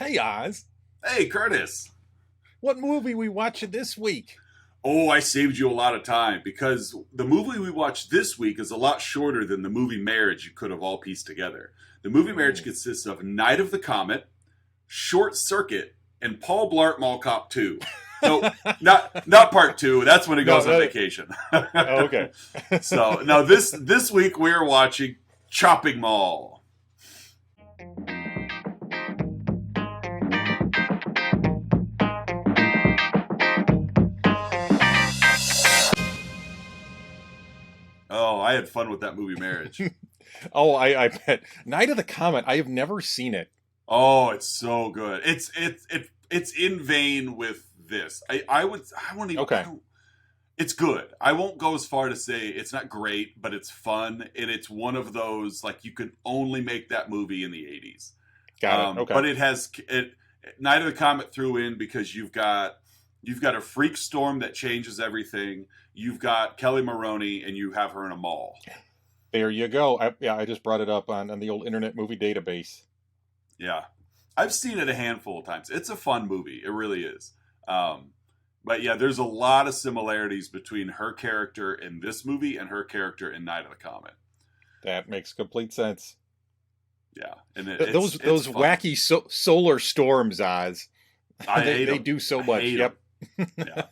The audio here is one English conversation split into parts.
Hey Oz, Hey, Curtis. what movie we watching this week? Oh, I saved you a lot of time because the movie we watched this week is a lot shorter than the movie Marriage you could have all pieced together. The movie Marriage consists of Night of the Comet, Short Circuit, and Paul Blart Mall Cop 2. No, not part 2. That's when he goes on vacation. Oh, okay. So, no, this week we're watching Chopping Mall. Oh, I had fun with that movie Marriage. Oh, I bet. Night of the Comet. I have never seen it. Oh, it's so good. It's in vein with this. I won't even. Okay. It's good. I won't go as far to say it's not great, but it's fun, and it's one of those like you could only make that movie in the '80s. Got it. Okay. But Night of the Comet threw in because you've got a freak storm that changes everything. You've got Kelly Maroney, and you have her in a mall. There you go. I just brought it up on the old Internet Movie Database. Yeah. I've seen it a handful of times. It's a fun movie. It really is. But yeah, there's a lot of similarities between her character in this movie and her character in Night of the Comet. That makes complete sense. Yeah. And those fun. wacky solar storms, Oz. They do so much. Yep. Yeah.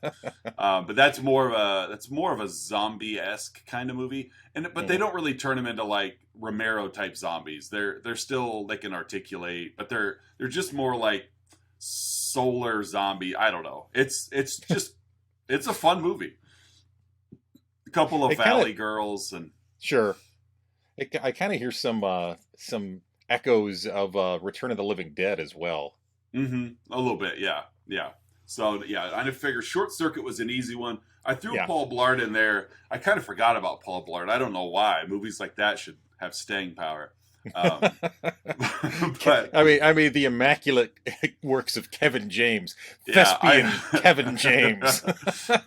But that's more of a zombie-esque kind of movie. But they don't really turn them into like Romero type zombies. They're still, they can articulate, but they're just more like solar zombie. I don't know. It's a fun movie. A couple of Valley girls and sure. I kind of hear some echoes of Return of the Living Dead as well. Mm-hmm. A little bit, yeah. So, yeah, I figure Short Circuit was an easy one. I threw Paul Blart in there. I kind of forgot about Paul Blart. I don't know why. Movies like that should have staying power. But I mean, the immaculate works of Kevin James, thespian Kevin James.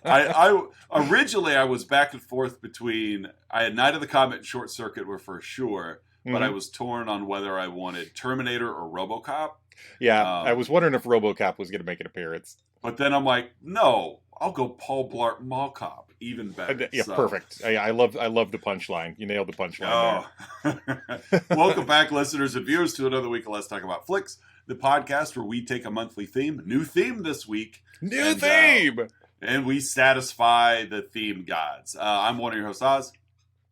I originally I was back and forth between I had Night of the Comet and Short Circuit were for sure, but I was torn on whether I wanted Terminator or RoboCop. Yeah, I was wondering if RoboCop was going to make an appearance. But then I'm like, no, I'll go Paul Blart Mall Cop. Even better. Yeah, so. Perfect. I love the punchline. You nailed the punchline there. Welcome back, listeners and viewers, to another week of Let's Talk About Flicks, the podcast where we take a monthly theme. New theme this week. New theme! And we satisfy the theme gods. I'm one of your hosts, Oz.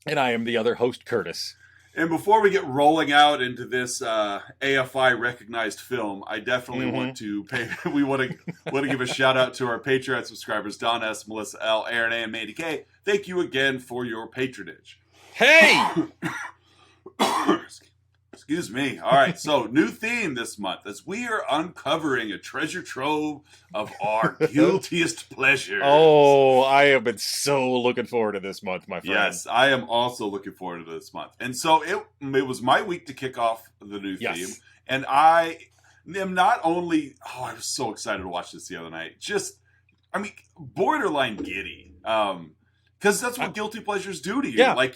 And I am the other host, Curtis. And before we get rolling out into this AFI recognized film, I definitely want to give a shout out to our Patreon subscribers, Don S, Melissa L, Aaron A, and Mandy K. Thank you again for your patronage. Hey! Excuse me. All right, so new theme this month as we are uncovering a treasure trove of our guiltiest pleasures. Oh, I have been so looking forward to this month, my friend. Yes, I am also looking forward to this month. And so it was my week to kick off the new theme. And I am not only, I was so excited to watch this the other night. Borderline giddy. Because that's what guilty pleasures do to you. Yeah. Like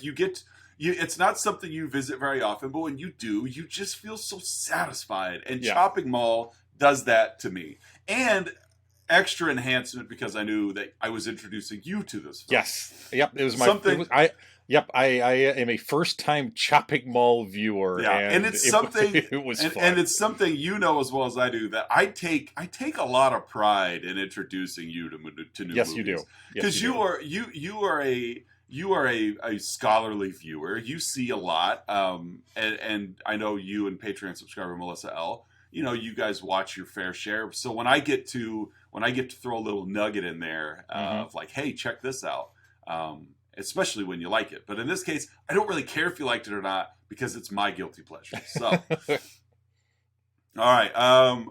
it's not something you visit very often, but when you do, you just feel so satisfied. And Chopping Mall does that to me. And extra enhancement because I knew that I was introducing you to this film. Yes. Yep. It was I am a first-time Chopping Mall viewer. Yeah, and it's something. It was fun. And it's something you know as well as I do that I take a lot of pride in introducing you to new movies. Yes, you do. Because you are a scholarly viewer. You see a lot, and I know you and Patreon subscriber Melissa L. You guys watch your fair share. So when I get to throw a little nugget in there of like, hey, check this out, especially when you like it. But in this case, I don't really care if you liked it or not because it's my guilty pleasure. So, all right,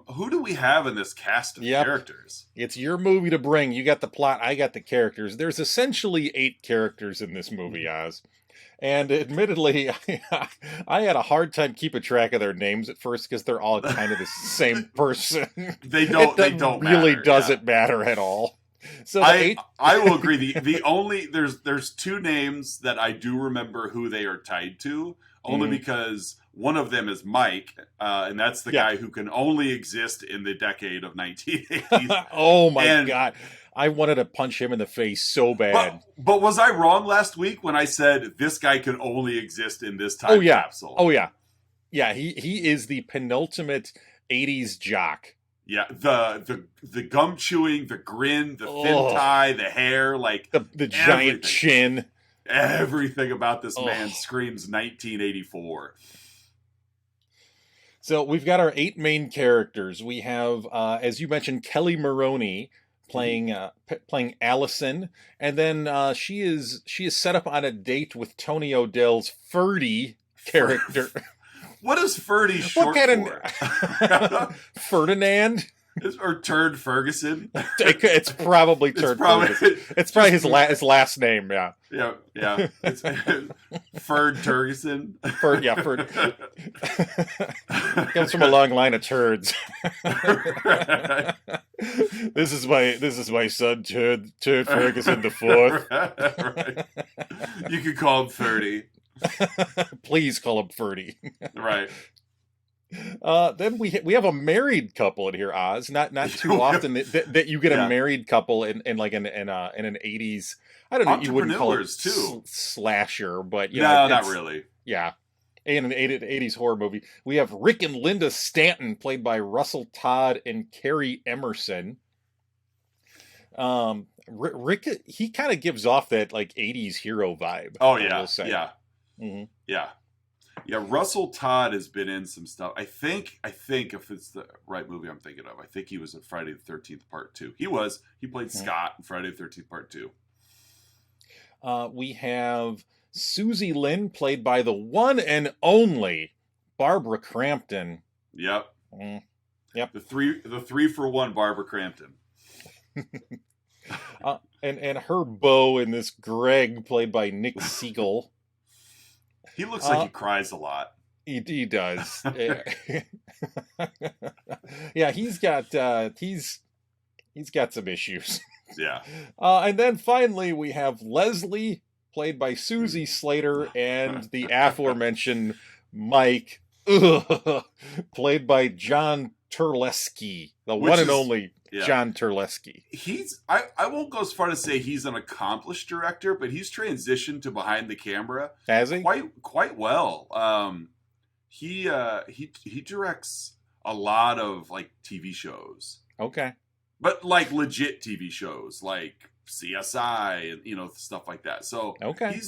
who do we have in this cast of characters? It's your movie to bring. You got the plot, I got the characters. There's essentially 8 characters in this movie, Oz. And admittedly, I had a hard time keeping track of their names at first because they're all kind of the same person. They don't really matter, doesn't matter at all. So I will agree. The only there's 2 names that I do remember who they are tied to, only because One of them is Mike, and that's the Yeah. guy who can only exist in the decade of 1980s. Oh my And God. I wanted to punch him in the face so bad. but was I wrong last week when I said this guy can only exist in this Oh time yeah. capsule? Oh yeah. Yeah, he is the penultimate 80s jock. Yeah, the gum chewing, the grin, the thin Oh. tie, the hair, like The giant chin. Everything about this Oh. man screams 1984. So we've got our 8 main characters. We have, as you mentioned, Kelly Maroney playing playing Allison, and then she is set up on a date with Tony O'Dell's Ferdy character. What is Ferdy short for? Ferdinand? Or Turd Ferguson? It's probably Turd Ferguson. It's probably his last name, yeah. Yeah. It's Ferd Turgeson. Ferd. Comes from a long line of turds. This is my son, Turd Ferguson the Fourth. Right. You could call him Ferdy. Please call him Ferdy. Right. Then we have a married couple in here, Oz. Not too often that you get a married couple in an 80s. I don't know. You wouldn't call it too. Slasher, but no, not really. Yeah, in an 80s horror movie, we have Rick and Linda Stanton, played by Russell Todd and Carrie Emerson. Rick, he kind of gives off that like 80s hero vibe. Oh I yeah, will say. yeah, Mm-hmm. yeah. Russell Todd has been in some stuff. I think if it's the right movie I'm thinking of, I think he was in Friday the 13th Part 2. He played Scott in Friday the 13th Part 2. We have Susie Lynn, played by the one and only Barbara Crampton. Yep. Yep. The 3-for-1 Barbara Crampton. And her beau in this, Greg, played by Nick Siegel. He looks like he cries a lot. He does. Yeah, he's got some issues. Yeah. And then finally we have Leslie, played by Susie Slater, and the aforementioned Mike, played by John Terlesky, the one and only John Terlesky. I won't go as far to say he's an accomplished director, but he's transitioned to behind the camera. Has he? Quite well. He directs a lot of like TV shows. Okay. But like legit TV shows like CSI and stuff like that. So okay.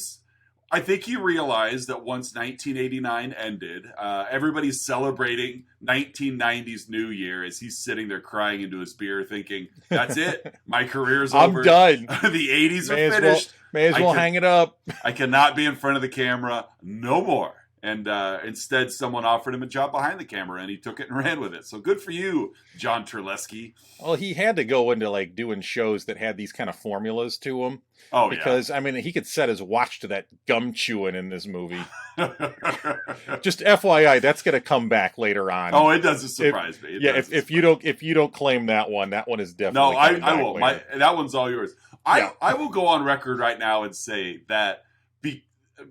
I think he realized that once 1989 ended, everybody's celebrating 1990's New Year as he's sitting there crying into his beer thinking, that's it. My career's over. I'm done. The 80s are finished. May as well hang it up. I cannot be in front of the camera no more. And instead, someone offered him a job behind the camera, and he took it and ran with it. So good for you, John Terlesky. Well, he had to go into like doing shows that had these kind of formulas to them. Oh, because I mean, he could set his watch to that gum chewing in this movie. Just FYI, that's going to come back later on. Oh, it doesn't surprise me. If you don't claim that one is definitely no. I won't. That one's all yours. I will go on record right now and say that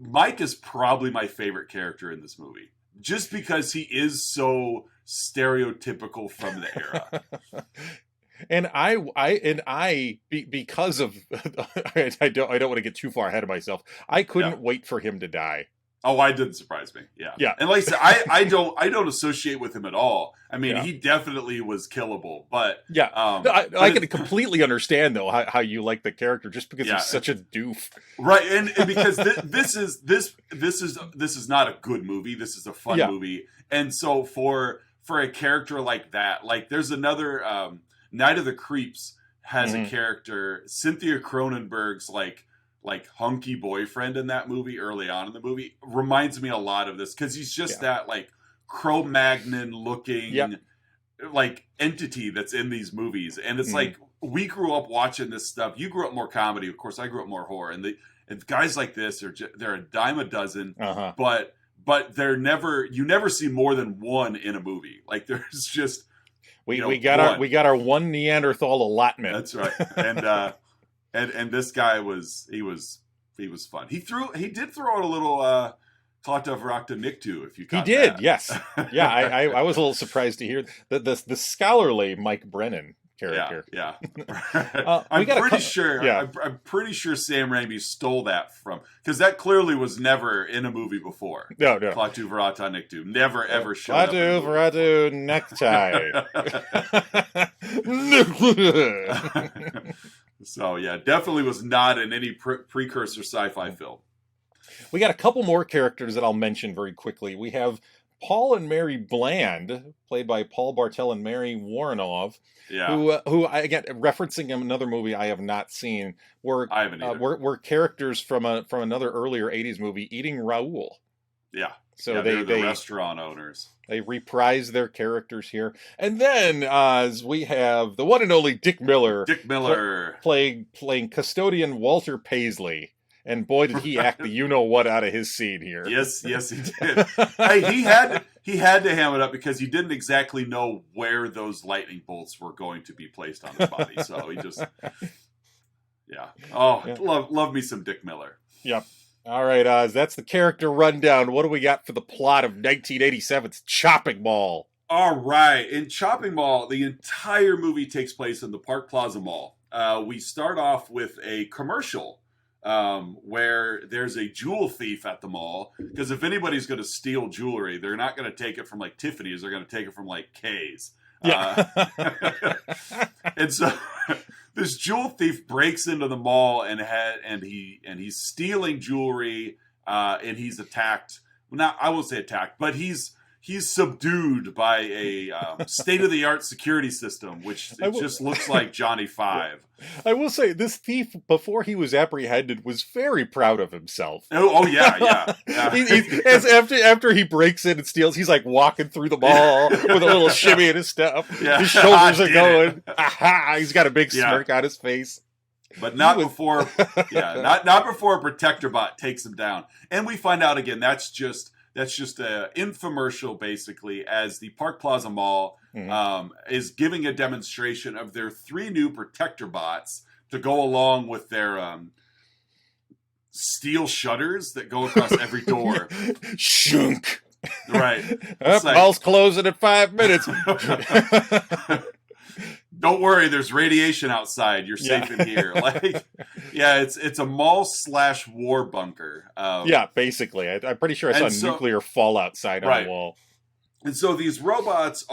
Mike is probably my favorite character in this movie, just because he is so stereotypical from the era. Because of I don't want to get too far ahead of myself. I couldn't wait for him to die. Oh, I didn't surprise me. Yeah. And like I said, I don't associate with him at all. I mean, he definitely was killable, but I can completely understand though how you like the character just because he's such a doof. Right, and because this is not a good movie. This is a fun movie, and so for a character like that, like there's another Night of the Creeps has a character, Cynthia Cronenberg's like hunky boyfriend in that movie early on in the movie reminds me a lot of this because he's just that like Cro-Magnon looking like entity that's in these movies, and it's like we grew up watching this stuff. You grew up more comedy, of course. I grew up more horror, and guys like this they're a dime a dozen, but they're you never see more than one in a movie. Like there's just we got our one Neanderthal allotment. That's right, and. And this guy was fun. He did throw out a little Klata Varakta Niktu, if you He got did, that. yes. Yeah, I was a little surprised to hear the scholarly Mike Brennan Yeah, character. yeah. We I'm got pretty sure. yeah. I'm pretty sure Sam Raimi stole that from, because that clearly was never in a movie before. No. Klaatu Varata Niktu never ever showed up. Klaatu Varatu necktie. So yeah, definitely was not in any precursor sci-fi film. We got a couple more characters that I'll mention very quickly. We have Paul and Mary Bland, played by Paul Bartel and Mary Warrenov, Yeah, who I again referencing another movie I have not seen, I haven't either. were characters from another earlier '80s movie, Eating Raoul. Yeah, So yeah, they're the restaurant owners. They reprise their characters here, and then we have the one and only Dick Miller. Dick Miller playing custodian Walter Paisley. And boy, did he act the you-know-what out of his scene here. Yes, he did. Hey, he had to ham it up because he didn't exactly know where those lightning bolts were going to be placed on his body. So he just, yeah. Oh, yeah. Love me some Dick Miller. Yep. All right, that's the character rundown. What do we got for the plot of 1987's Chopping Mall? All right. In Chopping Mall, the entire movie takes place in the Park Plaza Mall. We start off with a commercial where there's a jewel thief at the mall, because if anybody's going to steal jewelry, they're not going to take it from like Tiffany's, they're going to take it from like Kay's. Yeah. And so this jewel thief breaks into the mall and he's stealing jewelry, and he's attacked. Well, not, I won't say attacked, but he's subdued by a state-of-the-art security system, which just looks like Johnny Five. I will say, this thief, before he was apprehended, was very proud of himself. Oh yeah. After he breaks in and steals, he's like walking through the mall with a little shimmy in his step. Yeah. His shoulders are going. Aha! He's got a big smirk on his face. But not before a protector bot takes him down. And we find out again that's just an infomercial, basically, as the Park Plaza Mall is giving a demonstration of their 3 new protector bots to go along with their steel shutters that go across every door. Shunk. Right. Mall's closing in 5 minutes. Don't worry, there's radiation outside. You're safe in here. It's a mall/war bunker. Basically. I'm pretty sure I saw nuclear fallout sign on the wall. And so these robots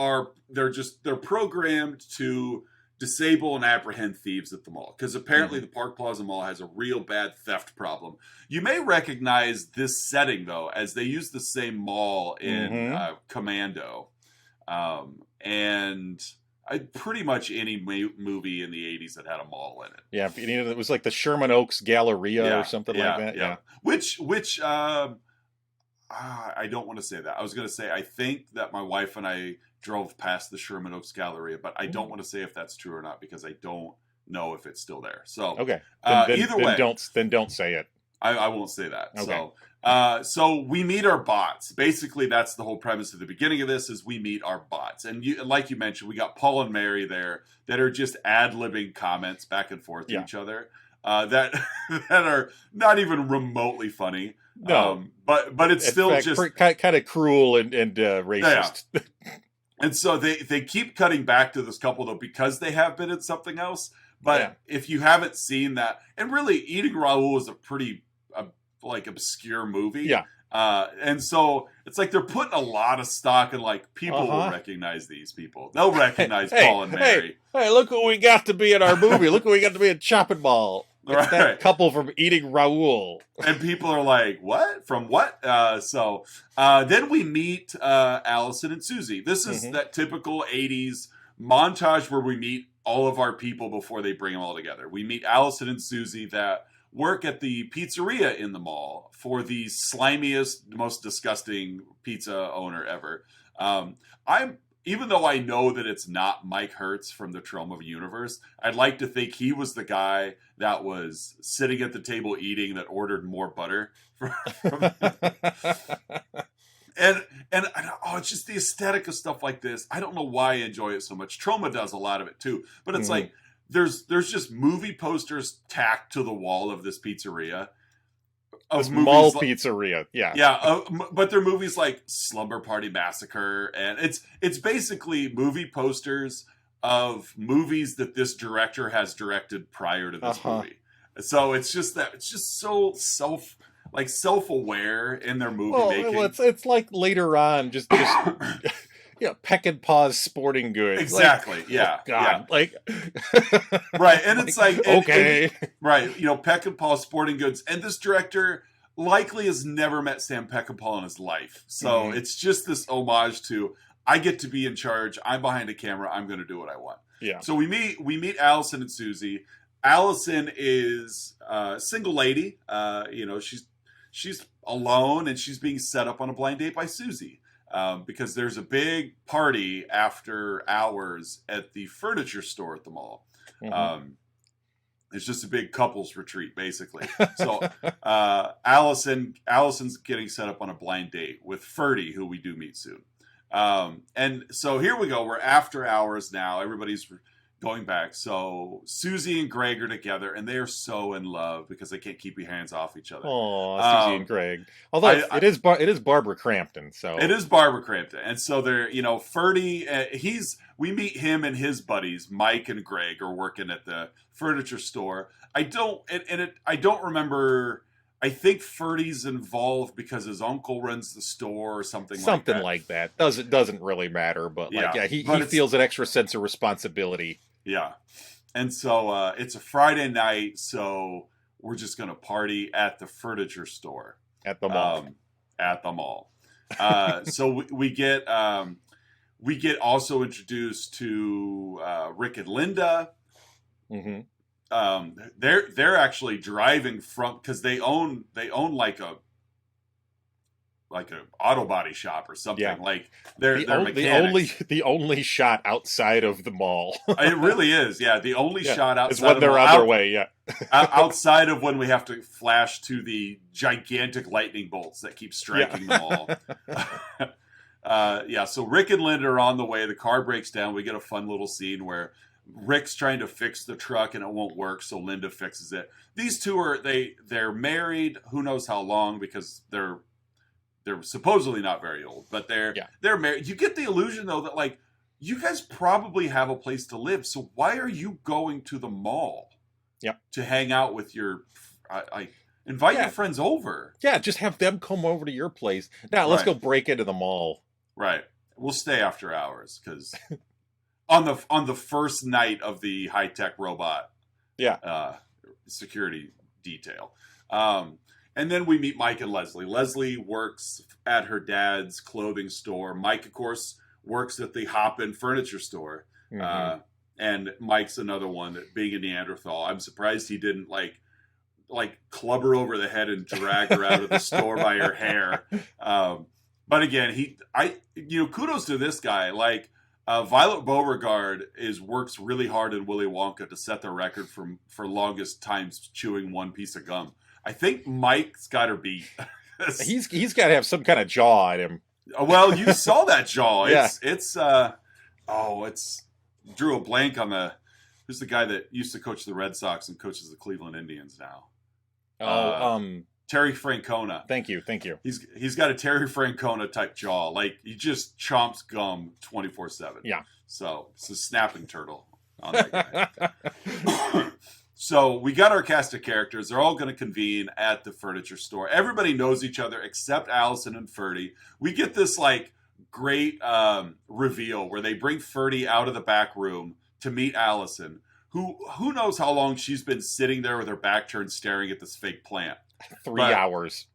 they're programmed to disable and apprehend thieves at the mall, because apparently the Park Plaza Mall has a real bad theft problem. You may recognize this setting though, as they use the same mall in Commando, and pretty much any movie in the 80s that had a mall in it. Yeah, it was like the Sherman Oaks Galleria or something like that. Yeah. Which I don't want to say that. I was going to say, I think that my wife and I drove past the Sherman Oaks Galleria, but I don't want to say if that's true or not, because I don't know if it's still there. So, okay. Either way. Don't say it. I won't say that. Okay. So we meet our bots. Basically, that's the whole premise at the beginning of this, is we meet our bots. And like you mentioned, we got Paul and Mary there that are just ad-libbing comments back and forth to each other that are not even remotely funny. No. But it's still just kind of cruel and racist. Yeah. And so they keep cutting back to this couple, though, because they have been in something else. But if you haven't seen that, and really, Eating Raoul is a pretty obscure movie. Yeah. And so it's like they're putting a lot of stock in people will recognize these people. They'll recognize Paul and Mary. Hey, look who we got to be in our movie. Look who we got to be in Chopping Mall. It's that couple from Eating Raoul. And people are like, what? From what? Then we meet Allison and Susie. This is that typical 80s montage where we meet all of our people before they bring them all together. We meet Allison and Susie that work at the pizzeria in the mall for the slimiest, most disgusting pizza owner ever. Even though I know that it's not Mike Hertz from the Troma universe, I'd like to think he was the guy that was sitting at the table eating that ordered more butter. And it's just the aesthetic of stuff like this. I don't know why I enjoy it so much. Troma does a lot of it too, but it's like there's just movie posters tacked to the wall of this pizzeria. this movies mall pizzeria. Yeah. Yeah, but they're movies like Slumber Party Massacre, and it's basically movie posters of movies that this director has directed prior to this movie. So it's just so self-aware in their movie making. Well, it's like later on, just Peck and Paw's Sporting Goods. Exactly. Like, yeah. Oh God. Yeah. Like. Right, and it's like okay. Right. Peck and Paw's Sporting Goods, and this director likely has never met Sam Peckinpah in his life. So it's just this homage to, I get to be in charge. I'm behind a camera. I'm going to do what I want. Yeah. So we meet Allison and Susie. Allison is a single lady. She's alone, and she's being set up on a blind date by Susie because there's a big party after hours at the furniture store at the mall. It's just a big couples retreat, basically. So Allison's getting set up on a blind date with Ferdy, who we do meet soon. And so here we go. We're after hours now. Everybody's going back. So Susie and Greg are together, and they are so in love because they can't keep their hands off each other. Oh, Susie and Greg. Although it is Barbara Crampton. So it is Barbara Crampton, and so they're Ferdy. We meet him and his buddies, Mike and Greg, are working at the furniture store. I don't remember. I think Ferdy's involved because his uncle runs the store or something like that. Doesn't really matter, but he feels an extra sense of responsibility. Yeah. And so it's a Friday night, so we're just going to party at the furniture store. At the mall. So we get also introduced to Rick and Linda. Mm-hmm. They're actually driving from, because they own like a auto body shop or something. Yeah. Like they're mechanics. The only shot outside of the mall. It really is. Yeah, the only shot outside is when they're on their way. Yeah, outside of when we have to flash to the gigantic lightning bolts that keep striking the mall. So Rick and Linda are on the way. The car breaks down. We get a fun little scene where Rick's trying to fix the truck and it won't work, so Linda fixes it. These two they're married, who knows how long, because they're supposedly not very old, but they're married. You get the illusion though that like you guys probably have a place to live, so why are you going to the mall? To hang out with your invite your friends over. Yeah, just have them come over to your place. Now let's go break into the mall. Right. We'll stay after hours because on the first night of the high-tech robot security detail. And then we meet Mike and Leslie. Leslie works at her dad's clothing store. Mike, of course, works at the Hop-In furniture store. Mm-hmm. And Mike's another one that, being a Neanderthal, I'm surprised he didn't like club her over the head and drag her out of the store by her hair. But again, kudos to this guy. Like, Violet Beauregard works really hard in Willy Wonka to set the record for longest times chewing one piece of gum. I think Mike's got her beat. He's got to have some kind of jaw on him. Well, you saw that jaw. Yeah. It's drew a blank on who's the guy that used to coach the Red Sox and coaches the Cleveland Indians now. Terry Francona. Thank you. He's got a Terry Francona type jaw. Like, he just chomps gum 24/7. Yeah. So it's a snapping turtle on that guy. So we got our cast of characters. They're all going to convene at the furniture store. Everybody knows each other except Allison and Ferdy. We get this like great reveal where they bring Ferdy out of the back room to meet Allison, who knows how long she's been sitting there with her back turned staring at this fake plant. 3 hours.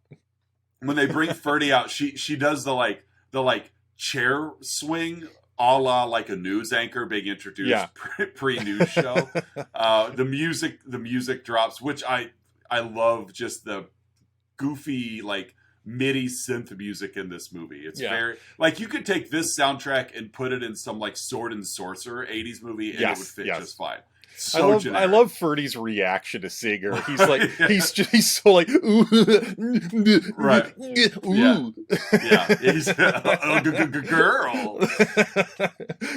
When they bring Ferdy out, she does the chair swing a la like a news anchor being introduced pre-news show. The music drops, which I love, just the goofy like MIDI synth music in this movie. It's very like, you could take this soundtrack and put it in some like sword and sorcerer 80s movie and it would fit just fine. So I generic. love Ferdy's reaction to Singer. He's like Yeah. he's so like ooh, Right. Yeah. ooh. Yeah. He's girl.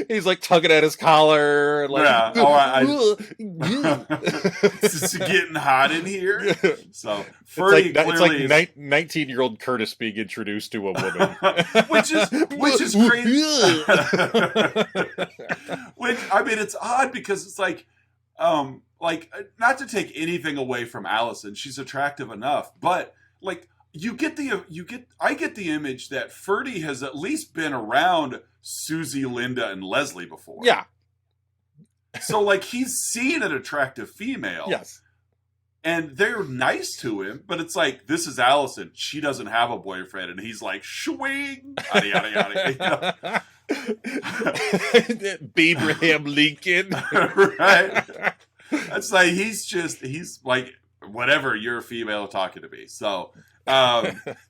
He's like tugging at his collar and like Yeah. All right. ooh. It's getting hot in here. So It's Ferdy like clearly is 19-year-old Curtis being introduced to a woman. which is crazy. Which, I mean, it's odd because it's like not to take anything away from Allison, she's attractive enough, but like I get the image that Ferdy has at least been around Susie, Linda, and Leslie before. Yeah. So like he's seen an attractive female. Yes. And they're nice to him, but it's like, this is Allison. She doesn't have a boyfriend. And he's like, swing, yada, yada, yada. Abraham Lincoln. Right? It's like, he's like, whatever, you're a female talking to me. So,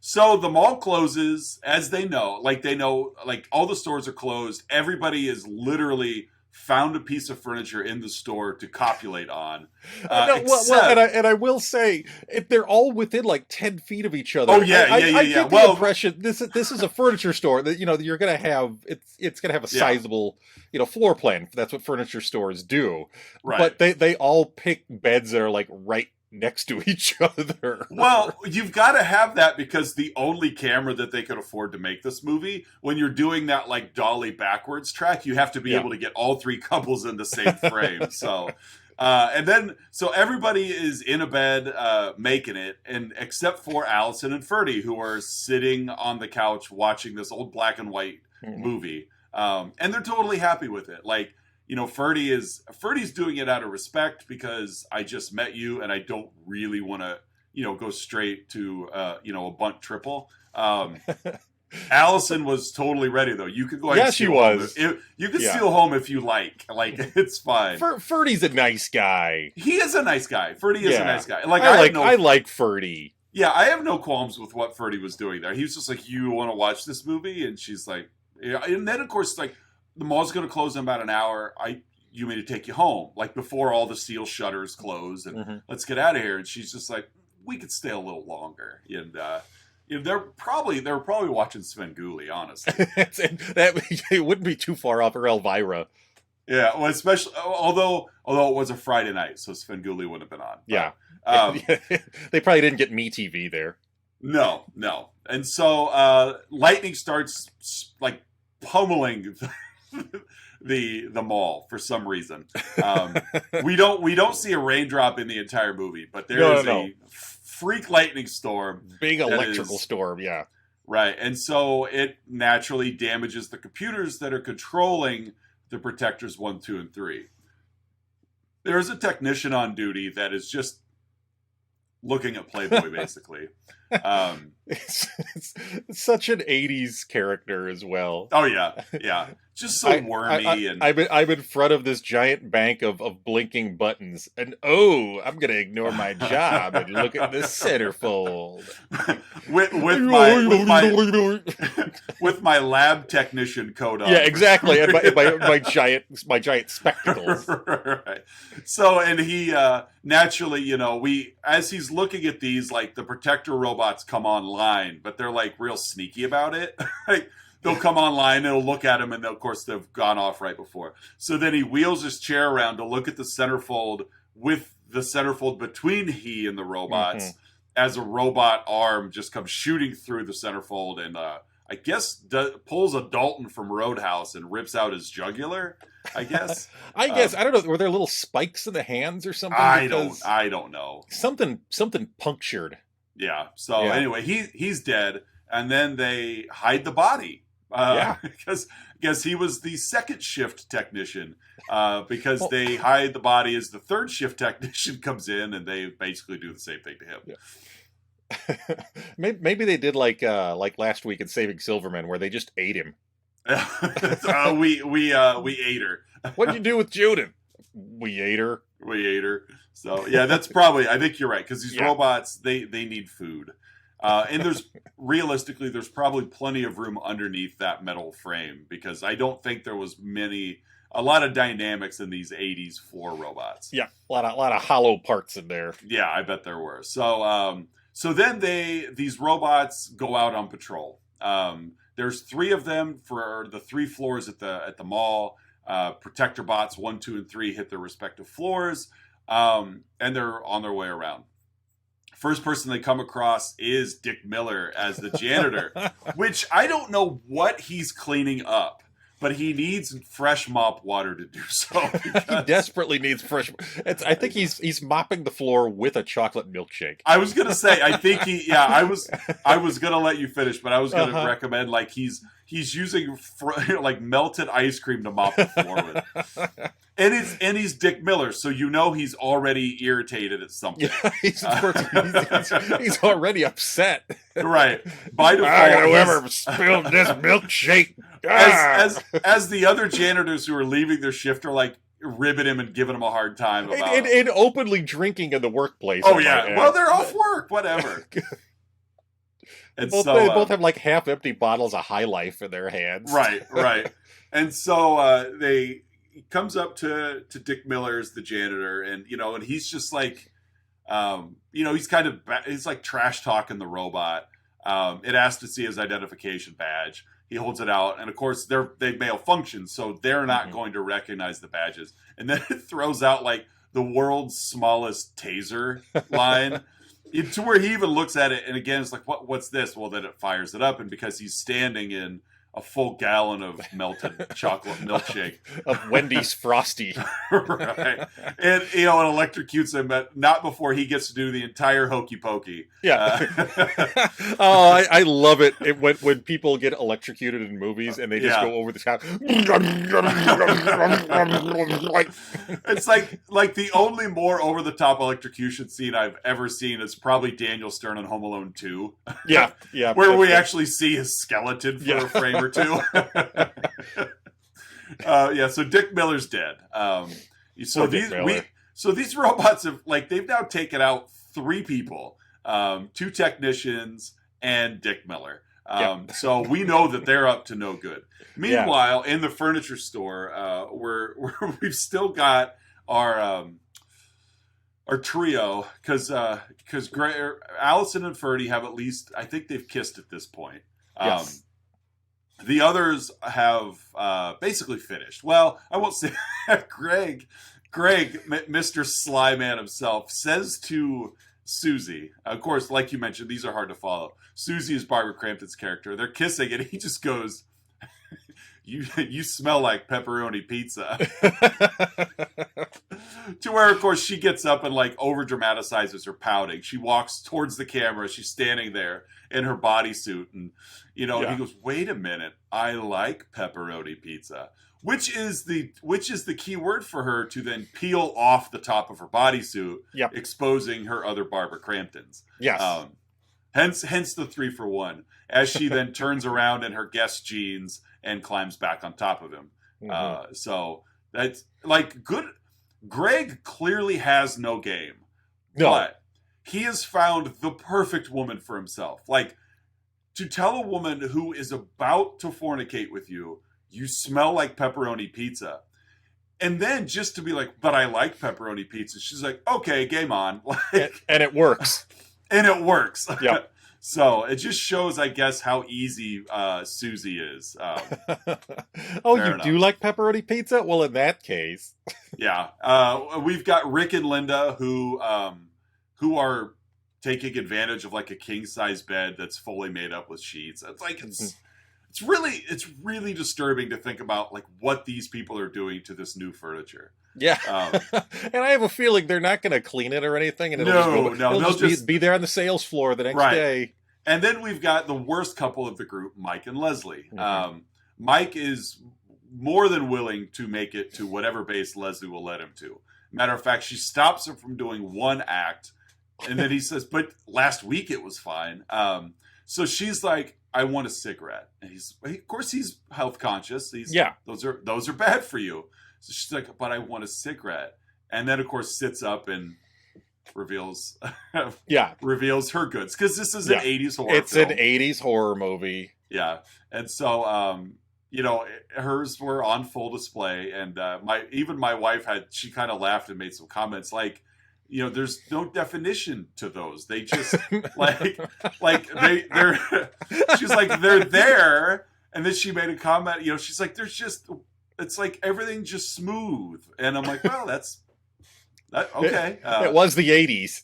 so the mall closes, as they know, like all the stores are closed. Everybody is literally found a piece of furniture in the store to copulate on. And I will say, they're all within like 10 feet of each other. Oh yeah, I get the impression this is a furniture store that you're gonna have it's gonna have a sizable floor plan. That's what furniture stores do. Right. But they all pick beds that are like right next to each other. Well, you've got to have that because the only camera that they could afford to make this movie, when you're doing that like dolly backwards track, you have to be able to get all three couples in the same frame. So, so everybody is in a bed making it, and except for Allison and Ferdy, who are sitting on the couch watching this old black and white movie, and they're totally happy with it. Like, Ferdy's doing it out of respect because I just met you and I don't really want to, go straight to, a bunt triple. Allison was totally ready though. You could go ahead and steal home. You could steal home if you like. Like, it's fine. Ferdy's a nice guy. He is a nice guy. Ferdy is a nice guy. Like, I like Ferdy. Yeah, I have no qualms with what Ferdy was doing there. He was just like, you want to watch this movie? And she's like, yeah. And then of course, like, the mall's going to close in about an hour. You may take you home, like before all the steel shutters close, and let's get out of here. And she's just like, we could stay a little longer. And they're probably watching Svengoolie, honestly. It wouldn't be too far off, or Elvira. Yeah, well, especially although it was a Friday night, so Svengoolie wouldn't have been on. But, yeah, they probably didn't get MeTV there. No. And so lightning starts like pummeling the mall for some reason. We don't see a raindrop in the entire movie, but there is a freak lightning storm, big electrical storm. Yeah, right. And so it naturally damages the computers that are controlling the Protectors 1, 2, and 3. There is a technician on duty that is just looking at Playboy, basically. It's such an 80s character as well. Oh yeah, just so wormy. I'm in front of this giant bank of blinking buttons, and I'm gonna ignore my job and look at this centerfold with my lab technician coat on. Yeah, exactly, and my giant spectacles. Right. So, and he naturally, as he's looking at these, like, the Protector robots come online, but they're like real sneaky about it. Like, they'll come online, they'll look at him, and of course they've gone off right before. So then he wheels his chair around to look at the centerfold with the centerfold between he and the robots, as a robot arm just comes shooting through the centerfold and I guess pulls a Dalton from Roadhouse and rips out his jugular, I guess. I don't know. Were there little spikes in the hands or something? I don't know. Something punctured. Yeah. So anyway, he's dead, and then they hide the body. Because he was the second shift technician. Because they hide the body as the third shift technician comes in, and they basically do the same thing to him. Yeah. Maybe they did like last week in Saving Silverman, where they just ate him. We ate her. What'd you do with Judith? We ate her. We ate her. So yeah, that's probably. I think you're right, because these robots they need food, and there's probably plenty of room underneath that metal frame, because I don't think there was many a lot of dynamics in these '80s floor robots. Yeah, a lot of hollow parts in there. Yeah, I bet there were. So then these robots go out on patrol. There's 3 of them for the 3 floors at the mall. Protector bots 1, 2, and 3 hit their respective floors, and they're on their way around. First person they come across is Dick Miller as the janitor, which I don't know what he's cleaning up, but he needs fresh mop water to do so. He desperately needs fresh. I think he's mopping the floor with a chocolate milkshake. I was gonna say, I think I was gonna let you finish, but I was gonna recommend like he's using like melted ice cream to mop the floor with. And he's Dick Miller, so you know he's already irritated at something. Yeah, he's already upset. Right. By default, whoever spilled this milkshake. As the other janitors who are leaving their shift are like ribbing him and giving him a hard time about and openly drinking in the workplace. Oh yeah. Well, they're off work, whatever. And they both have like half empty bottles of High Life in their hands. Right. And so he comes up to Dick Miller as the janitor, and and he's just like, he's like trash talking the robot. It asks to see his identification badge. He holds it out, and of course they malfunction, so they're not going to recognize the badges. And then it throws out like the world's smallest taser line. To where he even looks at it, and again, it's like, what's this? Well, then it fires it up, and because he's standing in a full gallon of melted chocolate milkshake. Of Wendy's Frosty. Right. And, it electrocutes him, but not before he gets to do the entire hokey pokey. Yeah. Oh, I love it. When people get electrocuted in movies and they just go over the top. It's like the only more over the top electrocution scene I've ever seen is probably Daniel Stern in Home Alone 2. Yeah. Where we actually see his skeleton for a frame or two. So Dick Miller's dead. So these robots have they've now taken out 3 people, 2 technicians and Dick Miller. So we know that they're up to no good. Meanwhile, in the furniture store, we've still got our trio because Allison and Ferdy have at least, I think they've kissed at this point. Yes. The others have basically finished. Well, I won't say Greg, Mr. Sly Man himself, says to Susie, of course, like you mentioned, these are hard to follow. Susie is Barbara Crampton's character. They're kissing, and he just goes, you smell like pepperoni pizza. To where, of course, she gets up and over dramatizes her pouting. She walks towards the camera. She's standing there in her bodysuit, and he goes, "Wait a minute, I like pepperoni pizza," which is the key word for her to then peel off the top of her bodysuit, exposing her other Barbara Cramptons. Yes. Hence the 3 for 1. As she then turns around in her Guess jeans and climbs back on top of him. Mm-hmm. So that's good. Greg clearly has no game. No. But he has found the perfect woman for himself. To tell a woman who is about to fornicate with you, you smell like pepperoni pizza. And then just to be like, but I like pepperoni pizza. She's like, okay, game on. And it works. And it works. Yeah. So it just shows, I guess, how easy Susie is. Oh, you do like pepperoni pizza? Well, in that case. Yeah. We've got Rick and Linda who are taking advantage of a king size bed that's fully made up with sheets. It's really disturbing to think about what these people are doing to this new furniture. Yeah. And I have a feeling they're not going to clean it or anything. And they'll just be there on the sales floor the next day. And then we've got the worst couple of the group, Mike and Leslie. Mm-hmm. Mike is more than willing to make it to whatever base Leslie will let him to. Matter of fact, she stops him from doing one act. And then he says, but last week it was fine. So she's like, I want a cigarette. And of course he's health conscious. Those are bad for you. So she's like, but I want a cigarette. And then of course sits up and reveals her goods. Because this is an 80s horror film. It's an 80s horror movie. Yeah. And so you know, hers were on full display, and my wife she kind of laughed and made some comments like, you know, there's no definition to those. They just they're she's like they're there, and then she made a comment. You know, she's like, it's like everything just smooth, and I'm like, well, that's that okay. It was the 80s.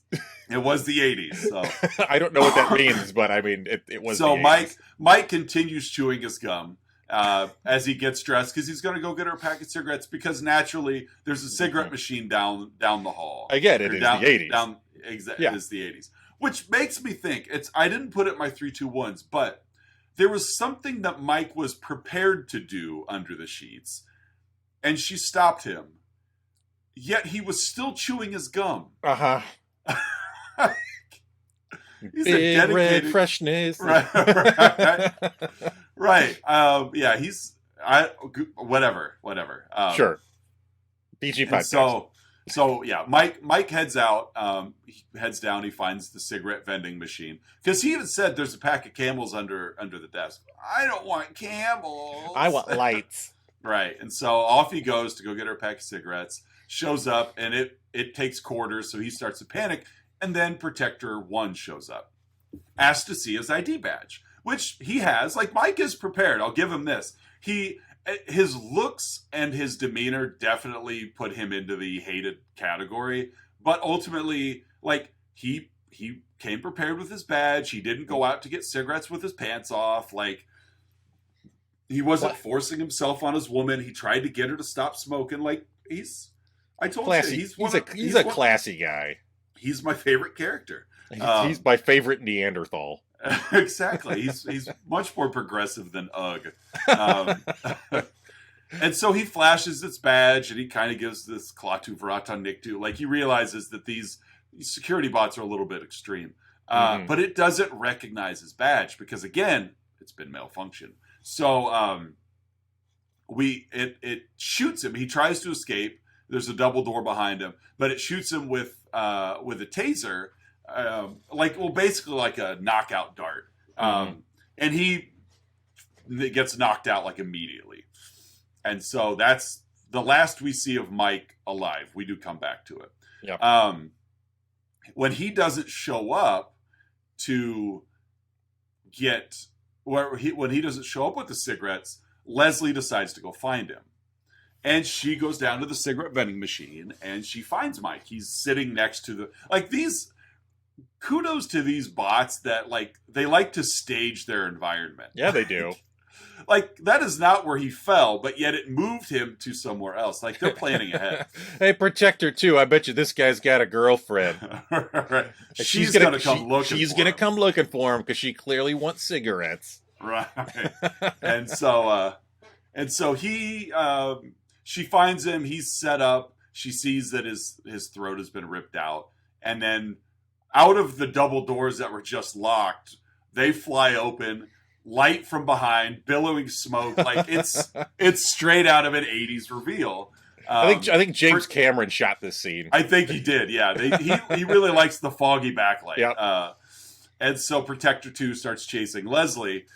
It was the 80s. So. I don't know what that means, but I mean, it was. So the 80s. Mike continues chewing his gum as he gets dressed because he's going to go get her a pack of cigarettes because naturally there's a cigarette machine down the hall. Again, it is the 80s. It is the 80s, which makes me think I didn't put it in my 3-2-1s, but there was something that Mike was prepared to do under the sheets, and she stopped him. Yet he was still chewing his gum. He's Big a dedicated red freshness. Right. Right. Yeah, whatever. Sure. PG podcast. So yeah, Mike heads out. He heads down. He finds the cigarette vending machine because he even said there's a pack of Camels under the desk. I don't want Camels. I want lights. Right. And so off he goes to go get her a pack of cigarettes. Shows up and it takes quarters, so he starts to panic. And then Protector 1 shows up, asks to see his ID badge, which he has. Like, Mike is prepared. I'll give him this. His looks and his demeanor definitely put him into the hated category. But ultimately, like, he came prepared with his badge. He didn't go out to get cigarettes with his pants off. Like, he wasn't forcing himself on his woman. He tried to get her to stop smoking. Like, I told classy. you, he's a classy guy. He's my favorite character. He's my favorite Neanderthal. Exactly. He's much more progressive than Ugg. And so he flashes its badge, and he kind of gives this Klaatu Vrata Niktu. Like, he realizes that these security bots are a little bit extreme. But it doesn't recognize his badge because, again, it's been malfunctioned. So it shoots him. He tries to escape. There's a double door behind him, but it shoots him with a taser, basically like a knockout dart. And he gets knocked out like immediately. And so that's the last we see of Mike alive. We do come back to it. Yep. When he doesn't show up to when he doesn't show up with the cigarettes, Leslie decides to go find him. And she goes down to the cigarette vending machine and she finds Mike. He's sitting next to kudos to these bots that they like to stage their environment. Yeah, they do. Like, that is not where he fell, but yet it moved him to somewhere else. Like, they're planning ahead. Hey, Protector 2, I bet you this guy's got a girlfriend. Right. She's going to come looking for him. She's going to come looking for him because she clearly wants cigarettes. Right. And so she finds him. He's set up. She sees that his throat has been ripped out. And then out of the double doors that were just locked, they fly open, light from behind, billowing smoke. Like, it's straight out of an 80s reveal. I think James Cameron shot this scene. I think he did, yeah. He really likes the foggy backlight. Yep. And so Protector 2 starts chasing Leslie,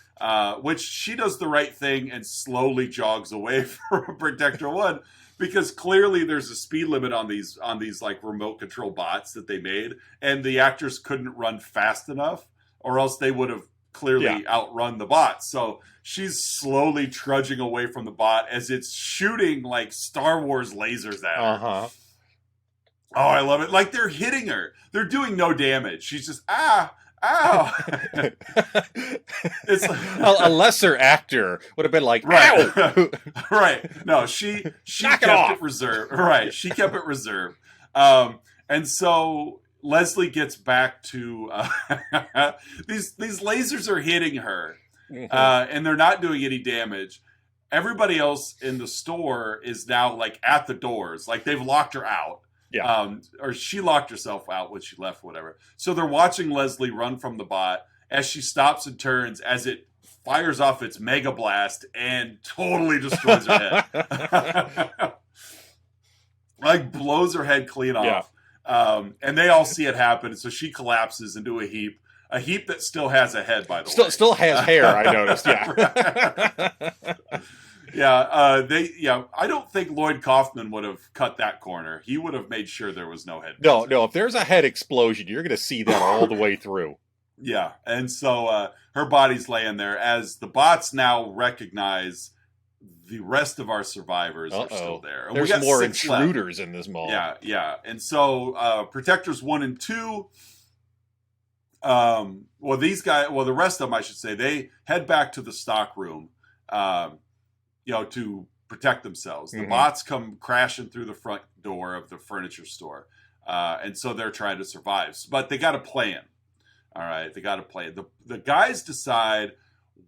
which she does the right thing and slowly jogs away from Protector 1 because clearly there's a speed limit on these like remote control bots that they made, and the actors couldn't run fast enough or else they would have clearly outrun the bot. So she's slowly trudging away from the bot as it's shooting like Star Wars lasers at her. Oh, I love it. Like, they're hitting her. They're doing no damage. She's just, ow. It's like, a lesser actor would have been like, right. Ow! Right. No, she kept it reserved. Right. She kept it reserved. And so Leslie gets back to these lasers are hitting her, and they're not doing any damage. Everybody else in the store is now like at the doors, like they've locked her out. Yeah. Or she locked herself out when she left, whatever. So they're watching Leslie run from the bot as she stops and turns as it fires off its mega blast and totally destroys her head. Like, blows her head clean off. And they all see it happen. So she collapses into a heap. A heap that still has a head, by the way. Still has hair, I noticed. Yeah. I don't think Lloyd Kaufman would have cut that corner. He would have made sure there was no head. No. If there's a head explosion, you're going to see that all the way through. Yeah, and so her body's laying there as the bots now recognize the rest of our survivors are still there. And there's we got more 6 intruders left in this mall. Yeah. And so Protectors 1 and 2, the rest of them, I should say, they head back to the stock room, to protect themselves. The bots come crashing through the front door of the furniture store, and so they're trying to survive. But they got a plan. All right, they got a plan. The guys decide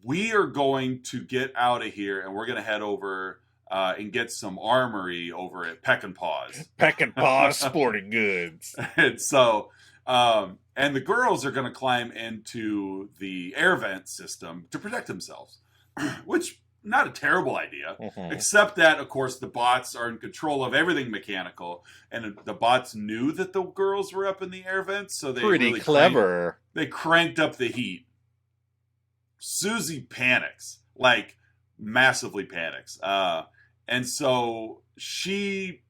we are going to get out of here, and we're going to head over and get some armory over at Peck and Paws. Peck and Paws Sporting Goods. And so, and the girls are going to climb into the air vent system to protect themselves, which not a terrible idea, except that, of course, the bots are in control of everything mechanical, and the bots knew that the girls were up in the air vents, so they pretty really clever. They cranked up the heat. Susie panics, like massively panics, and so she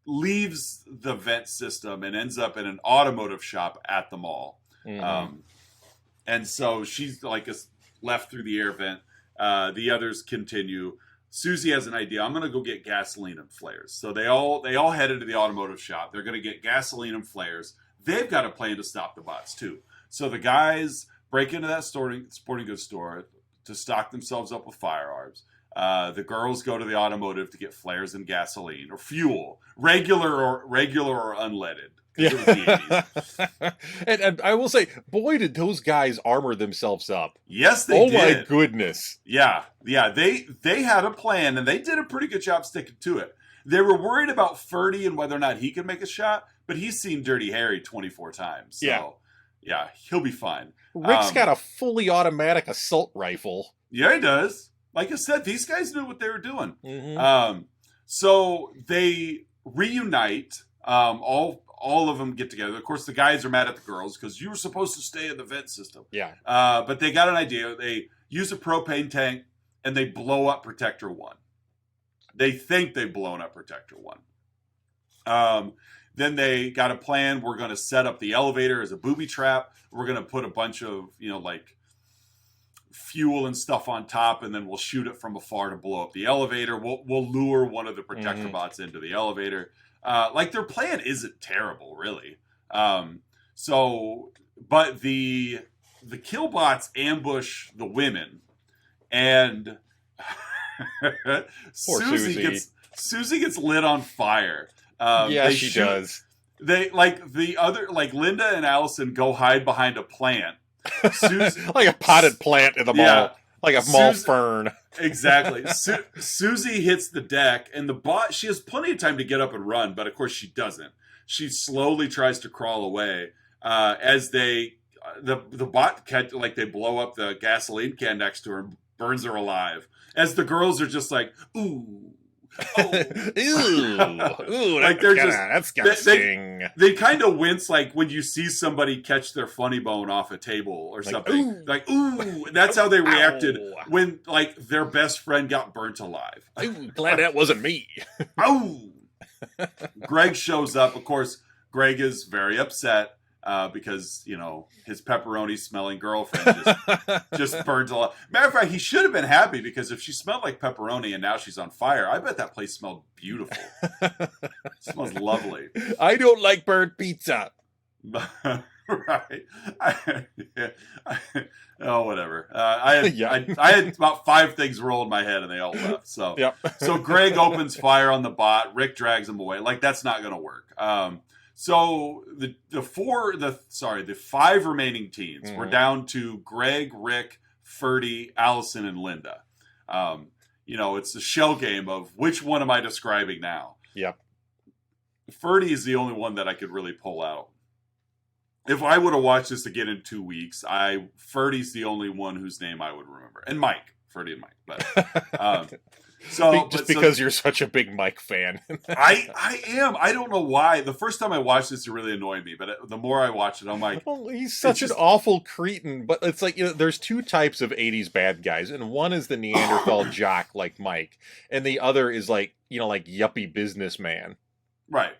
leaves the vent system and ends up in an automotive shop at the mall. And so she's like left through the air vent. The others continue. Susie has an idea. I'm going to go get gasoline and flares. So they all head into the automotive shop. They're going to get gasoline and flares. They've got a plan to stop the bots too. So the guys break into that sporting goods store to stock themselves up with firearms. The girls go to the automotive to get flares and gasoline or fuel, regular or unleaded. It was the 80s. and I will say, boy, did those guys armor themselves up. Yes, they did. Oh my goodness. Yeah. They had a plan, and they did a pretty good job sticking to it. They were worried about Ferdy and whether or not he could make a shot, but he's seen Dirty Harry 24 times. So, yeah, he'll be fine. Rick's got a fully automatic assault rifle. Yeah, he does. Like I said, these guys knew what they were doing. So they reunite. All of them get together. Of course, the guys are mad at the girls because you were supposed to stay in the vent system. Yeah. But they got an idea. They use a propane tank and they blow up Protector 1. They think they've blown up Protector 1. Then they got a plan. We're going to set up the elevator as a booby trap. We're going to put a bunch of, like fuel and stuff on top, and then we'll shoot it from afar to blow up the elevator. We'll lure one of the Protector bots into the elevator. Their plan isn't terrible, really. But the killbots ambush the women, and Susie gets lit on fire. She does. They Linda and Allison go hide behind a plant. Like a potted plant in the mall. Like a mall fern. Exactly. Susie hits the deck, and the bot, she has plenty of time to get up and run, but of course she doesn't. She slowly tries to crawl away as the bot they blow up the gasoline can next to her and burns her alive. As the girls are just like, ooh. Oh. Ooh, like that's gotta sting. They kind of wince like when you see somebody catch their funny bone off a table or something. Ooh. Like, ooh. That's how they reacted when their best friend got burnt alive. Ooh, glad that wasn't me. Oh. Greg shows up. Of course, Greg is very upset because his pepperoni smelling girlfriend just burnt a lot. Matter of fact, he should have been happy because if she smelled like pepperoni and now she's on fire, I bet that place smelled beautiful. It smells lovely. I don't like burnt pizza. Right. Whatever. I had about 5 things roll in my head and they all left. So, So Greg opens fire on the bot. Rick drags him away. That's not going to work. So the 5 remaining teens, we're down to Greg, Rick, Ferdy, Allison, and Linda. It's a shell game of which one am I describing now? Yep. Ferdy is the only one that I could really pull out. If I would have watched this again in 2 weeks, Ferdy's the only one whose name I would remember. And Mike. Ferdy and Mike. But Just because you're such a big Mike fan. I am. I don't know why. The first time I watched this, it really annoyed me. But the more I watch it, I'm like, well, he's such an awful cretin. But it's like, there's two types of '80s bad guys, and one is the Neanderthal jock like Mike, and the other is like like yuppie businessman. Right.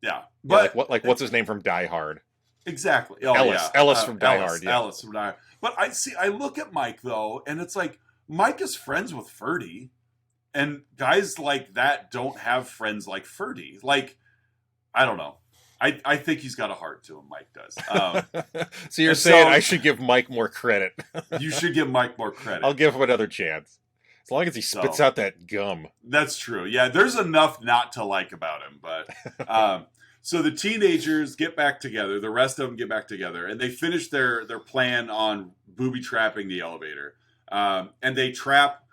Yeah. But what's his name from Die Hard? Exactly. Oh, Ellis. Yeah. Ellis from Die Hard. Yeah. Ellis from Die Hard. But I look at Mike though, and it's like Mike is friends with Ferdy. And guys like that don't have friends like Ferdy. Like, I don't know. I think he's got a heart to him, Mike does. So you're saying I should give Mike more credit. You should give Mike more credit. I'll give him another chance. As long as he spits out that gum. That's true. Yeah, there's enough not to like about him. But so the teenagers get back together. The rest of them get back together. And they finish their plan on booby trapping the elevator. And they trap...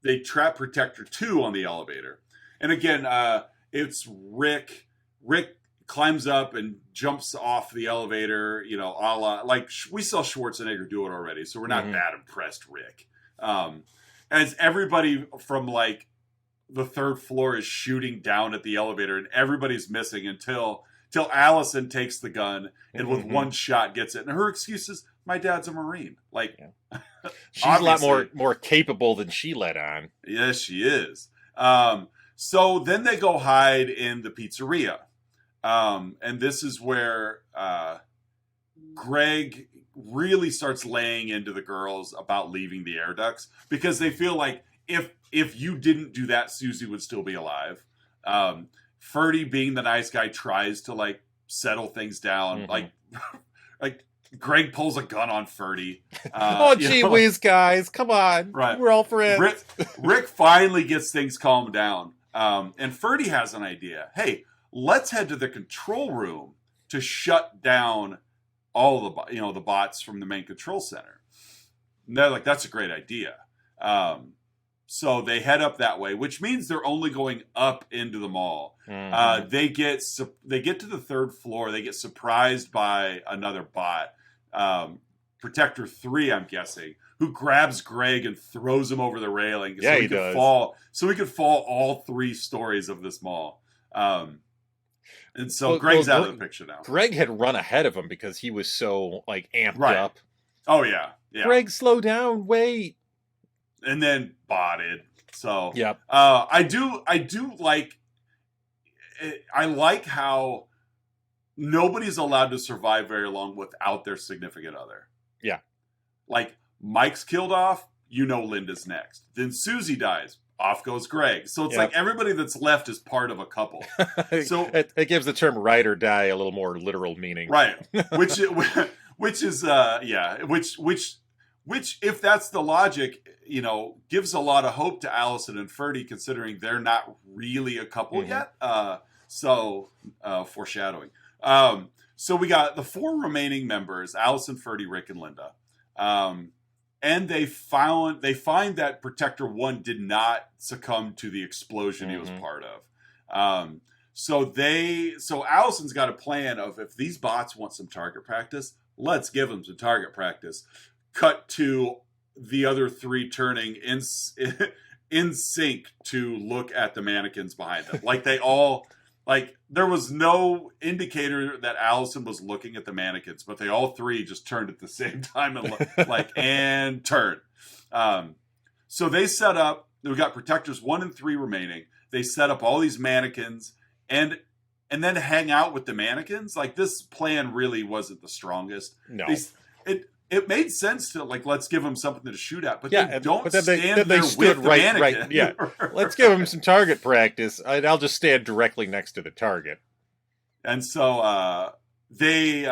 They trap Protector 2 on the elevator. And again, it's Rick. Rick climbs up and jumps off the elevator, a la, like we saw Schwarzenegger do it already, so we're not that impressed, Rick. As everybody from like the third floor is shooting down at the elevator and everybody's missing until Allison takes the gun and with one shot gets it. And her excuse is, my dad's a Marine. Like, she's a lot more capable than she let on. Yes, she is. So then they go hide in the pizzeria. And this is where Greg really starts laying into the girls about leaving the air ducts because they feel like if you didn't do that, Susie would still be alive. Ferdy, being the nice guy, tries to like settle things down. Like Greg pulls a gun on Ferdy. Oh, gee whiz, guys. Come on. Right. We're all friends. Rick finally gets things calmed down. And Ferdy has an idea. Hey, let's head to the control room to shut down all the bots from the main control center. And they're like, that's a great idea. So they head up that way, which means they're only going up into the mall. They get to the third floor. They get surprised by another bot, Protector 3, I'm guessing, who grabs Greg and throws him over the railing. Yeah, so he does. So he could fall all 3 stories of this mall. And so Greg's out of the picture now. Greg had run ahead of him because he was so like amped up. Oh yeah. Greg, slow down, wait. And then botted. So yep. I do like. I like how nobody's allowed to survive very long without their significant other. Yeah. Like Mike's killed off, Linda's next. Then Susie dies. Off goes Greg. So it's like everybody that's left is part of a couple. So it gives the term ride or die a little more literal meaning. Right. Which is which if that's the logic, gives a lot of hope to Allison and Ferdy considering they're not really a couple yet. So foreshadowing. So we got the 4 remaining members, Allison, Ferdy, Rick, and Linda. And they find that Protector 1 did not succumb to the explosion he was part of. So Allison's got a plan of, if these bots want some target practice, let's give them some target practice. Cut to the other 3 turning in sync to look at the mannequins behind them. Like they all, like there was no indicator that Allison was looking at the mannequins, but they all 3 just turned at the same time and and turn. So they set up. We got Protectors 1 and 3 remaining. They set up all these mannequins and then hang out with the mannequins. Like this plan really wasn't the strongest. No. It made sense to let's give them something to shoot at, but they don't stand there with the mannequin. Right, yeah. Let's give them some target practice. I'll just stand directly next to the target. And so they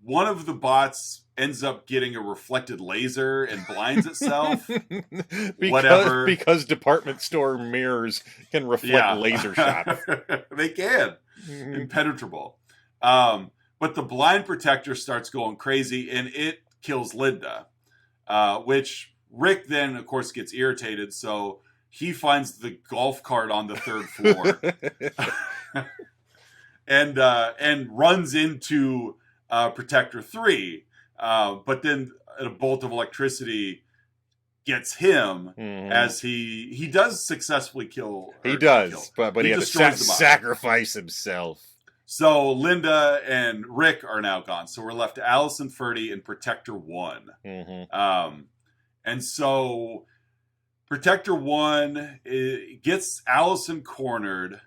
one of the bots ends up getting a reflected laser and blinds itself. Because department store mirrors can reflect laser shots. They can. Impenetrable. But the blind Protector starts going crazy and it kills Linda, which Rick then, of course, gets irritated. So he finds the golf cart on the 3rd floor and runs into Protector 3. But then a bolt of electricity gets him Mhm. as he does successfully kill. He does, but he had to destroys the body. sacrifice himself. So Linda and Rick are now gone. So we're left to Allison, Ferdy, and Protector 1. Mm-hmm. And so Protector 1 gets Allison cornered,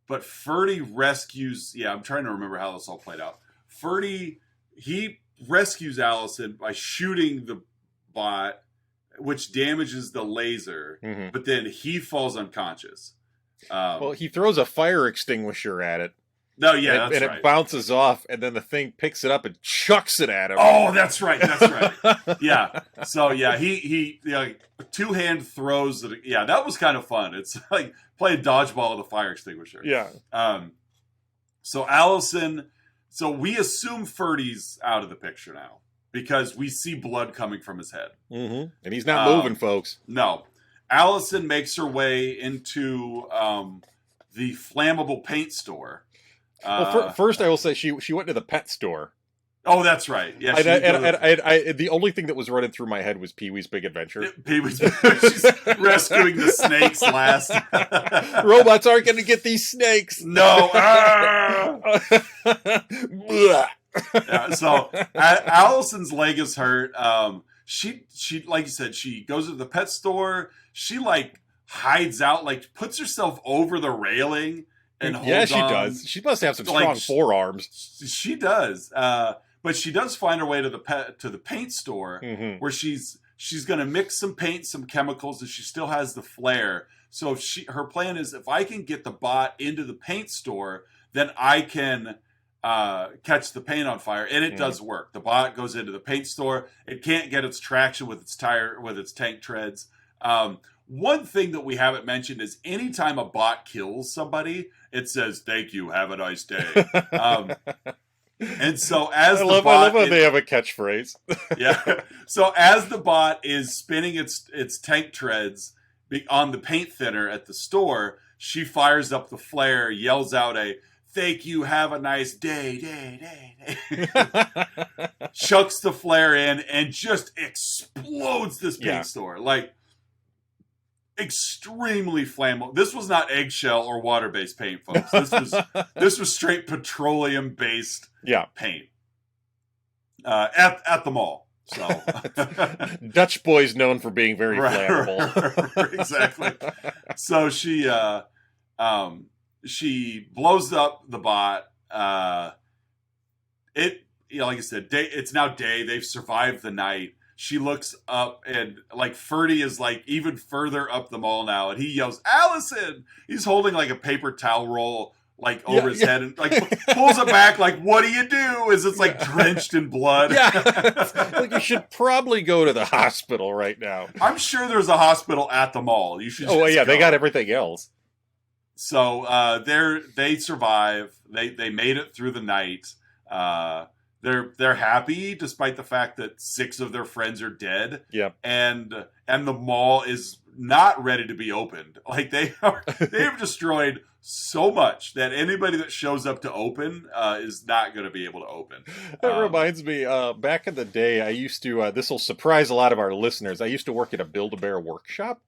but Ferdy rescues... Yeah, I'm trying to remember how this all played out. Ferdy, he rescues Allison by shooting the bot, which damages the laser, Mm-hmm. but then he falls unconscious. Well, he throws a fire extinguisher at it. No, yeah, and right. It bounces off, and then the thing picks it up and chucks it at him. Oh, that's right. Yeah. So yeah, he two-hand throws it. Yeah, that was kind of fun. It's like playing dodgeball with a fire extinguisher. Yeah. So Allison, so we assume Ferdy's out of the picture now because we see blood coming from his head. Mm-hmm. And he's not moving, folks. No. Allison makes her way into the flammable paint store. Well, first I will say she went to the pet store. Oh, that's right. Yeah, and the only thing that was running through my head was Pee-wee's Big Adventure. She's rescuing the snakes last. Robots aren't going to get these snakes. No. So Allison's leg is hurt. She like you said, she goes to the pet store. She like hides out, like puts herself over the railing. And she does. She must have some strong forearms. She does. But she does find her way to the paint store, mm-hmm. where she's going to mix some paint, some chemicals, and she still has the flare. So her plan is, if I can get the bot into the paint store, then I can catch the paint on fire, and it does work. The bot goes into the paint store. It can't get its traction with its tank treads. One thing that we haven't mentioned is anytime a bot kills somebody, it says, "Thank you, have a nice day." And so as I love how they have a catchphrase. Yeah. So as the bot is spinning its tank treads on the paint thinner at the store, she fires up the flare, yells out a "Thank you, have a nice day." Chucks the flare in and just explodes this paint store. Like, extremely flammable. This was not eggshell or water-based paint, folks. This was straight petroleum-based paint at the mall. So Dutch boys known for being very flammable. Exactly. So she blows up the bot. Like I said, it's now day. They've survived the night. She looks up, and like Ferdy is like even further up the mall now, and he yells, "Allison!" He's holding like a paper towel roll like over his head, and like pulls it back. Like, "What do you do?" As it's like drenched in blood. Like, you should probably go to the hospital right now. I'm sure there's a hospital at the mall. You should. They got everything else. So they survive. They made it through the night. They're happy despite the fact that 6 of their friends are dead. Yep. And the mall is not ready to be opened. Like, they have destroyed so much that anybody that shows up to open is not going to be able to open. That reminds me, back in the day, I used to, this will surprise a lot of our listeners, I used to work at a Build-A-Bear workshop.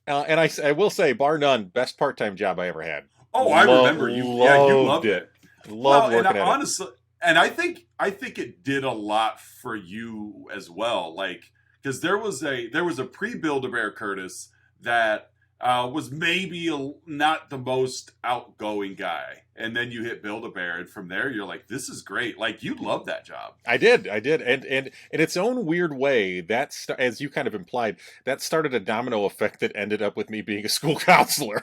And I will say, bar none, best part-time job I ever had. Oh, I remember you. Yeah, you loved it. Loved working at it. Honestly, and I think it did a lot for you as well. Like, because there was a pre-Build-A-Bear Curtis that was maybe not the most outgoing guy, and then you hit Build-A-Bear, and from there you're like, this is great. Like, you loved that job. I did, and in its own weird way, that's, as you kind of implied, that started a domino effect that ended up with me being a school counselor.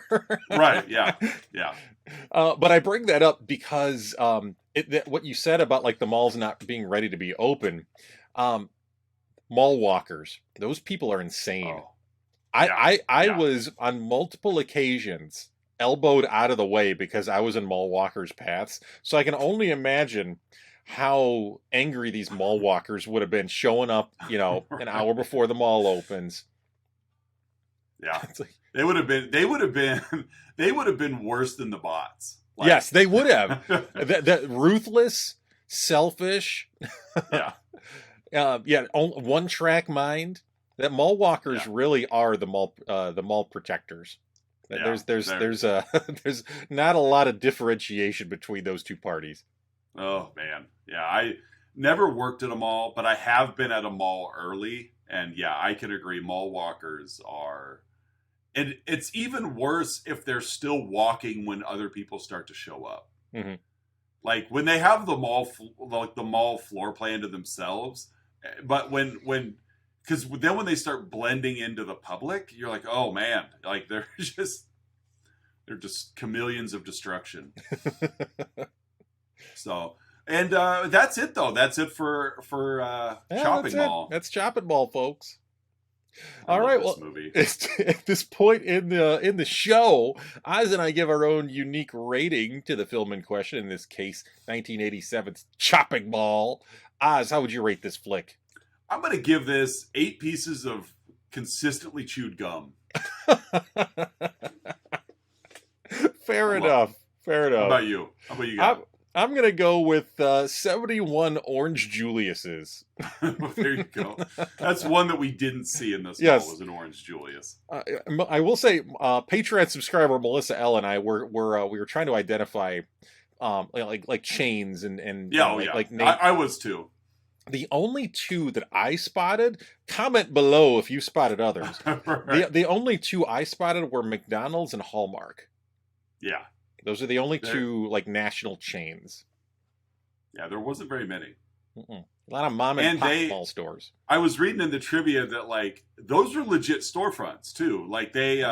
Right? Yeah. But I bring that up because what you said about like the malls not being ready to be open, mall walkers, those people are insane. Oh. I was on multiple occasions elbowed out of the way because I was in mall walkers' paths. So I can only imagine how angry these mall walkers would have been showing up, an hour before the mall opens. Yeah, they would have been worse than the bots. Like, yes, they would have. that ruthless, selfish. Yeah. One track mind. that mall walkers Yeah. really are the mall protectors. Yeah, There's there's not a lot of differentiation between those two parties. oh man, yeah. I never worked at a mall, but I have been at a mall early, and yeah, I can agree. Mall walkers are, and it's even worse if they're still walking when other people start to show up. Hmm. Like when they have like the mall floor plan to themselves, but because then when they start blending into the public, you're like, oh man, like they're just chameleons of destruction. So, and that's it though. That's it for Yeah, Chopping that's Mall. That's Chopping Mall, folks. I All love right, this well, movie. at this point in the show, Oz and I give our own unique rating to the film in question. In this case, 1987's Chopping Mall. Oz, how would you rate this flick? I'm gonna give this 8 pieces of consistently chewed gum. Fair I love enough. Fair How enough. about you? How about you I'm, guys? I'm gonna go with 71 Orange Julius's. There you go. That's one that we didn't see in this Yes. mall was an Orange Julius. I will say, Patreon subscriber Melissa L and I we were trying to identify, like chains and Yeah, like I was too. The only two that I spotted. Comment below if you spotted others. Right. The only two I spotted were McDonald's and Hallmark. Yeah, Those are the only They're- two like national chains. yeah. There wasn't very many. Mm-mm. A lot of mom and And pop they- mall stores. I was reading in the trivia that like those were legit storefronts too. Like they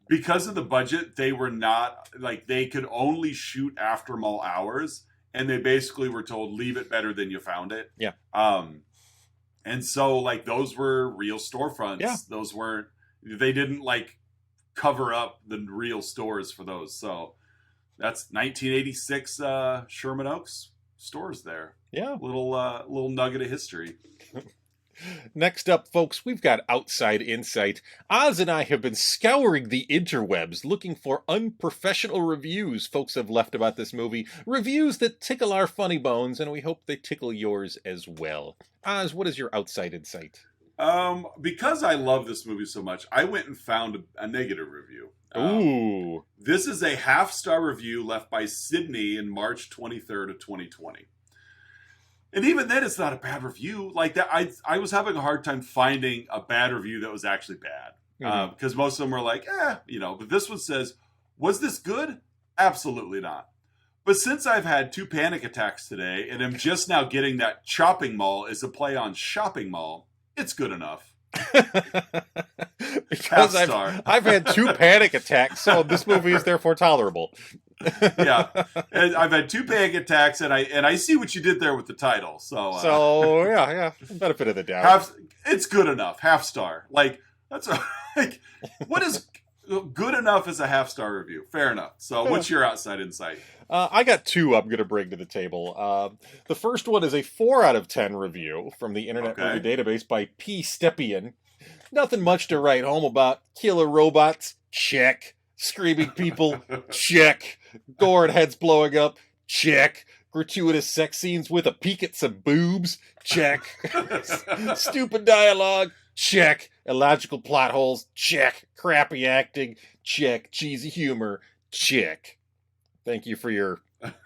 because of the budget, they were not like they could only shoot after mall hours, and they basically were told leave it better than you found it. Yeah. And so like those were real storefronts. Yeah. Those weren't they didn't like cover up the real stores for those. So that's 1986 Sherman Oaks stores there. Yeah. Little nugget of history. Next up, folks, we've got Outside Insight. Oz and I have been scouring the interwebs looking for unprofessional reviews folks have left about this movie. Reviews that tickle our funny bones, and we hope they tickle yours as well. Oz, what is your Outside Insight? Because I love this movie so much, I went and found a negative review. Ooh. This is a half-star review left by Sydney in March 23rd of 2020. And even then, it's not a bad review. Like that, I was having a hard time finding a bad review that was actually bad. Mhm. Because most of them were like, but this one says, was this good? Absolutely not. But since I've had 2 panic attacks today, and I'm just now getting that Chopping Mall is a play on Shopping Mall, it's good enough. Because Half-star. I've had 2 panic attacks, so this movie is therefore tolerable. Yeah, and I've had 2 panic attacks, and I see what you did there with the title. So, So yeah, benefit of the doubt. it's good enough. Half-star. Like that's like what is good enough as a half-star review? Fair enough. So, what's your outside insight? I got 2 I'm going to bring to the table. The first one is a 4 out of 10 review from the Internet Okay. Movie Database by P. Stepien. Nothing much to write home about. Killer robots? Check. Screaming people? Check. Gore and heads blowing up? Check. Gratuitous sex scenes with a peek at some boobs? Check. Stupid dialogue? Check. Illogical plot holes? Check. Crappy acting? Check. Cheesy humor? Check. Thank you for your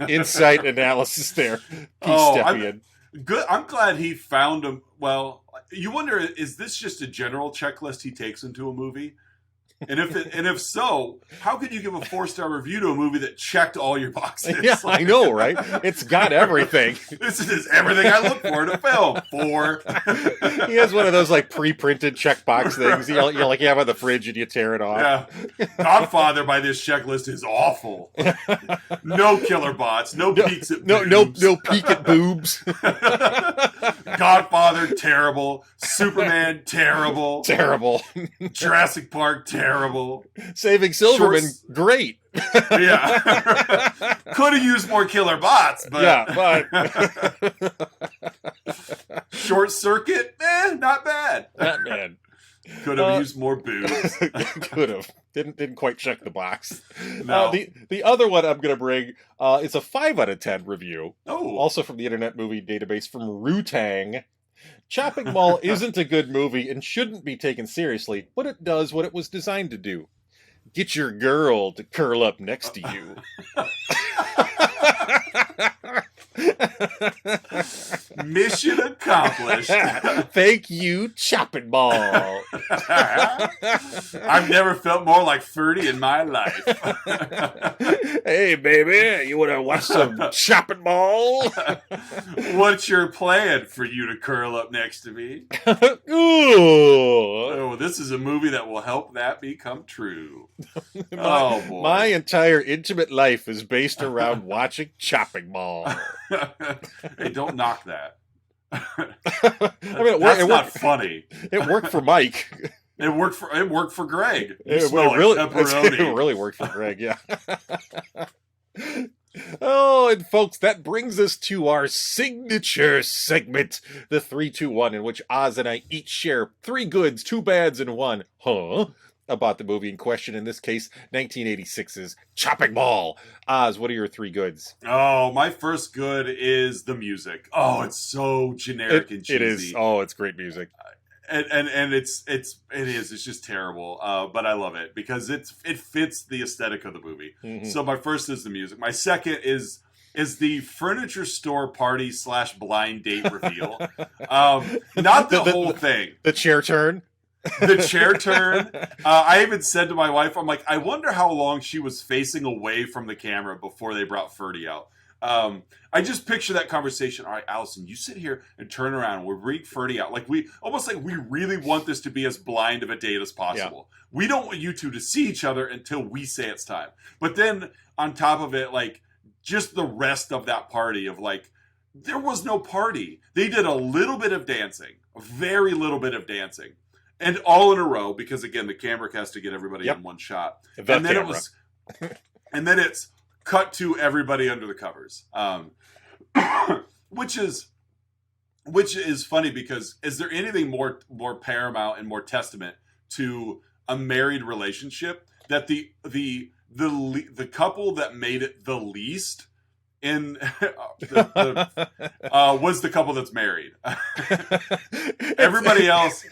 insight analysis there, P. Stepien. Good. I'm glad he found him. Well, you wonder, is this just a general checklist he takes into a movie? And if so, how could you give a 4-star review to a movie that checked all your boxes? Yeah, I know, right? It's got everything. This is everything I look for in a film. 4. He has one of those like pre-printed checkbox things. You like you have on the fridge and you tear it off. Yeah. Godfather by this checklist is awful. No killer bots. No peeks at No boobs. no peek at boobs. Godfather, terrible. Superman, terrible. Terrible. Jurassic Park, terrible. Saving Silverman, Shorts- great. Yeah. Could have used more killer bots, but Yeah, but Short Circuit, not bad. not bad. Could have used more boobs. Could have. Didn't quite check the box. No. The other one I'm going to bring is a 5 out of 10 review. Oh, Also from the Internet Movie Database from Rutang. Chopping Mall isn't a good movie and shouldn't be taken seriously, but it does what it was designed to do. Get your girl to curl up next to you. Mission accomplished. Thank you, Chopping Mall. I've never felt more like 30 in my life. Hey, baby, you want to watch some Chopping Mall? What's your plan for you to curl up next to me? Ooh. Oh, this is a movie that will help that become true. Oh, boy. My entire intimate life is based around watching Chopping Mall. Hey, don't knock that. I mean, That's not funny. It worked for Mike. It worked for Greg. It really worked for Greg, yeah. Oh, and folks, that brings us to our signature segment, the 3-2-1, in which Oz and I each share 3 goods, 2 bads, and 1 about the movie in question, in this case, 1986's Chopping Mall. Oz, what are your 3 goods? Oh, my first good is the music. Oh, it's so generic and cheesy. It is. Oh, it's great music. And it's just terrible. But I love it because it fits the aesthetic of the movie. Mm-hmm. So my first is the music. My second is the furniture store party / blind date reveal. Not the whole thing. The chair turn. The chair turn. I even said to my wife, I'm like, I wonder how long she was facing away from the camera before they brought Ferdy out. I just picture that conversation. All right, Allison, you sit here and turn around. We'll bring Ferdy out. Like we really want this to be as blind of a date as possible. Yeah. We don't want you two to see each other until we say it's time. But then on top of it, like just the rest of that party of like, there was no party. They did a little bit of dancing, a very little bit of dancing. And all in a row, because again, the camera has to get everybody in one shot. And then it's cut to everybody under the covers, which is funny because is there anything more paramount and more testament to a married relationship that the couple that made it the least in was the couple that's married. Everybody else.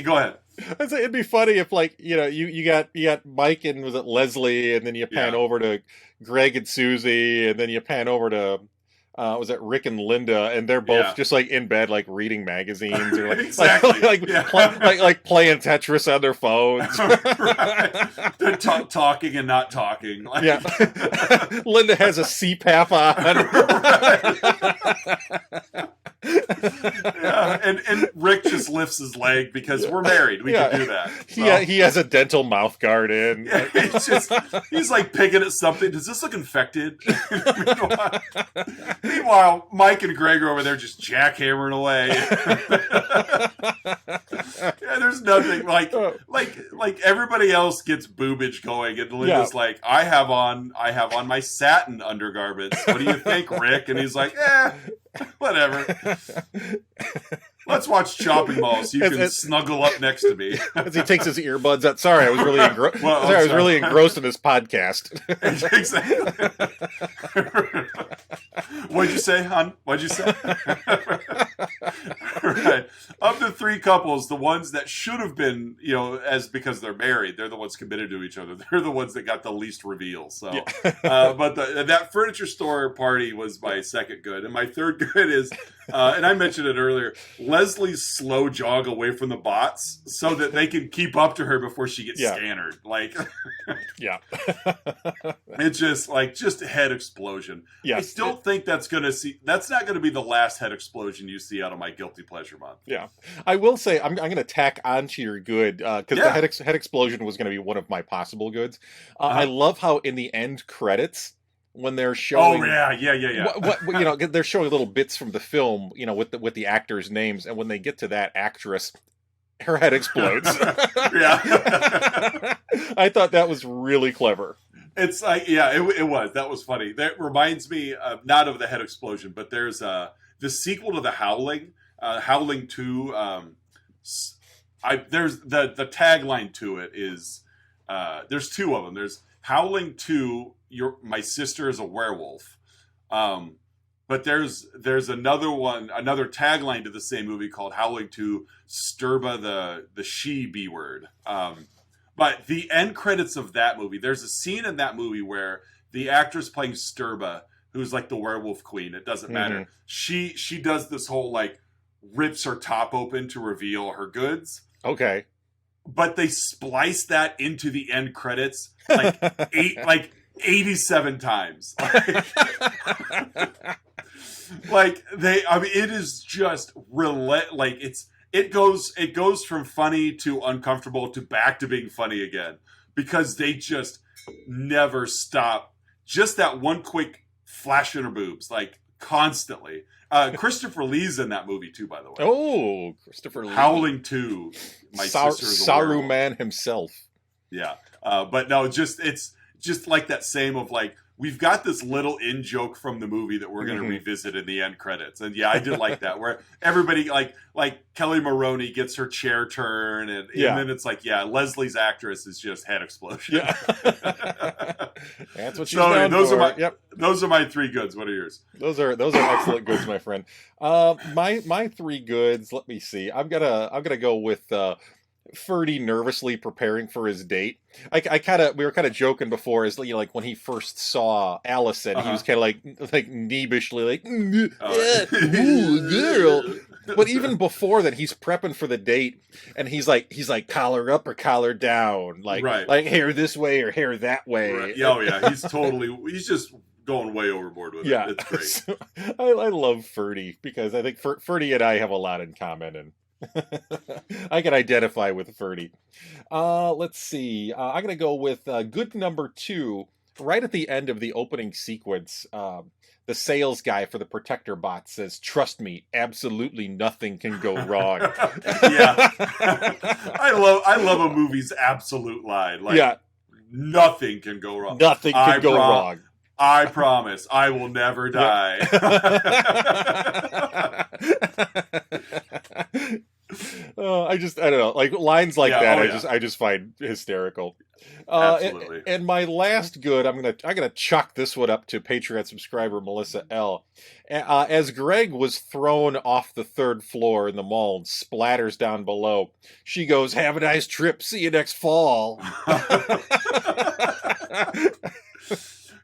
Go ahead. I'd say it'd be funny if, like, you know, you got Mike and was it Leslie, and then you pan over to Greg and Susie, and then you pan over to was it Rick and Linda, and they're both just like in bed, like reading magazines or like exactly. like playing Tetris on their phones. Right. They're talking and not talking. Like. Yeah. Linda has a CPAP on. Yeah, and Rick just lifts his leg because we're married. We can do that. He has a dental mouth guard in. Yeah, he's like picking at something. Does this look infected? Meanwhile, Mike and Greg are over there just jackhammering away. Yeah, there's nothing like everybody else gets boobage going, and Linda's like, I have on my satin undergarments. What do you think, Rick? And he's like, whatever. Let's watch Chopping Mall so you can snuggle up next to me. As he takes his earbuds out. Sorry, I was really really engrossed in this podcast. Exactly. What'd you say, hon? What'd you say? Right. Of the 3 couples, the ones that should have been, because they're married, they're the ones committed to each other. They're the ones that got the least reveal. So, but that furniture store party was my second good, and my third good is, and I mentioned it earlier, Leslie's slow jog away from the bots so that they can keep up to her before she gets scanned. Like, it's just a head explosion. Yes. I still think that's not going to be the last head explosion you see out of my guilty pleasure month. Yeah, I will say I'm going to tack onto your good because the head explosion was going to be one of my possible goods. I love how in the end credits, when they're showing, they're showing little bits from the film, with the actors' names, and when they get to that actress, her head explodes. I thought that was really clever. It's like, it was. That was funny. That reminds me not of the head explosion, but there's the sequel to The Howling, Howling 2. There's the tagline to it is there's 2 of them. There's Howling 2. My sister is a werewolf. but there's another one, another tagline to the same movie called "Howling to Sturba the she B word." But the end credits of that movie, there's a scene in that movie where the actress playing Sturba, who's like the werewolf queen, it doesn't matter. She does this whole like rips her top open to reveal her goods. Okay. But they splice that into the end credits like 87 times. Like I mean, it is just like it goes from funny to uncomfortable to back to being funny again because they just never stop. Just that one quick flash in her boobs, like constantly. Christopher Lee's in that movie too, by the way. Oh, Christopher Lee. Howling 2. My sister is a werewolf. Saruman himself. Yeah. But no, it's just like that same of like, we've got this little in joke from the movie that we're going to revisit in the end credits. And yeah, I did like that where everybody like Kelly Maroney gets her chair turn and then it's like, yeah, Leslie's actress is just head explosion. Yeah. That's what she's down those for. Those are my 3 goods. What are yours? Those are excellent goods, my friend. My 3 goods, let me see. I'm gonna go with Ferdy nervously preparing for his date. We were kind of joking before, as you know, like when he first saw Allison, he was kind of like neebishly like, ooh, girl. But even before that, he's prepping for the date, and he's like collar up or collar down, like hair this way or hair that way. Right. Oh yeah, he's just going way overboard with it. It's great. So, I love Ferdy because I think Ferdy and I have a lot in common, and I can identify with Ferdy. Let's see. I'm going to go with good number 2. Right at the end of the opening sequence, the sales guy for the protector bot says, "Trust me, absolutely nothing can go wrong." Yeah. I love a movie's absolute line. Like, nothing can go wrong. Nothing can go wrong. I promise I will never die. I don't know, like lines like that. I just find hysterical. Absolutely. And my last good, I'm gonna chalk this one up to Patreon subscriber Melissa L. As Greg was thrown off the 3rd floor in the mall and splatters down below, she goes, "Have a nice trip. See you next fall."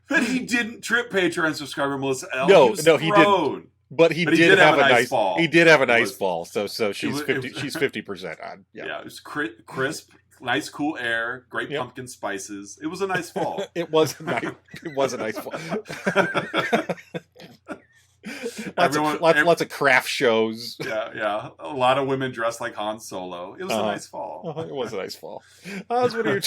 But he didn't trip Patreon subscriber Melissa L. No, he didn't. But he did have a nice fall. He did have a nice fall. So she's 50% on. Yeah, it was crisp, nice cool air, great pumpkin spices. It was a nice fall. It was a nice fall. Lots of craft shows. Yeah. A lot of women dressed like Han Solo. It was a nice fall. It was a nice fall. What are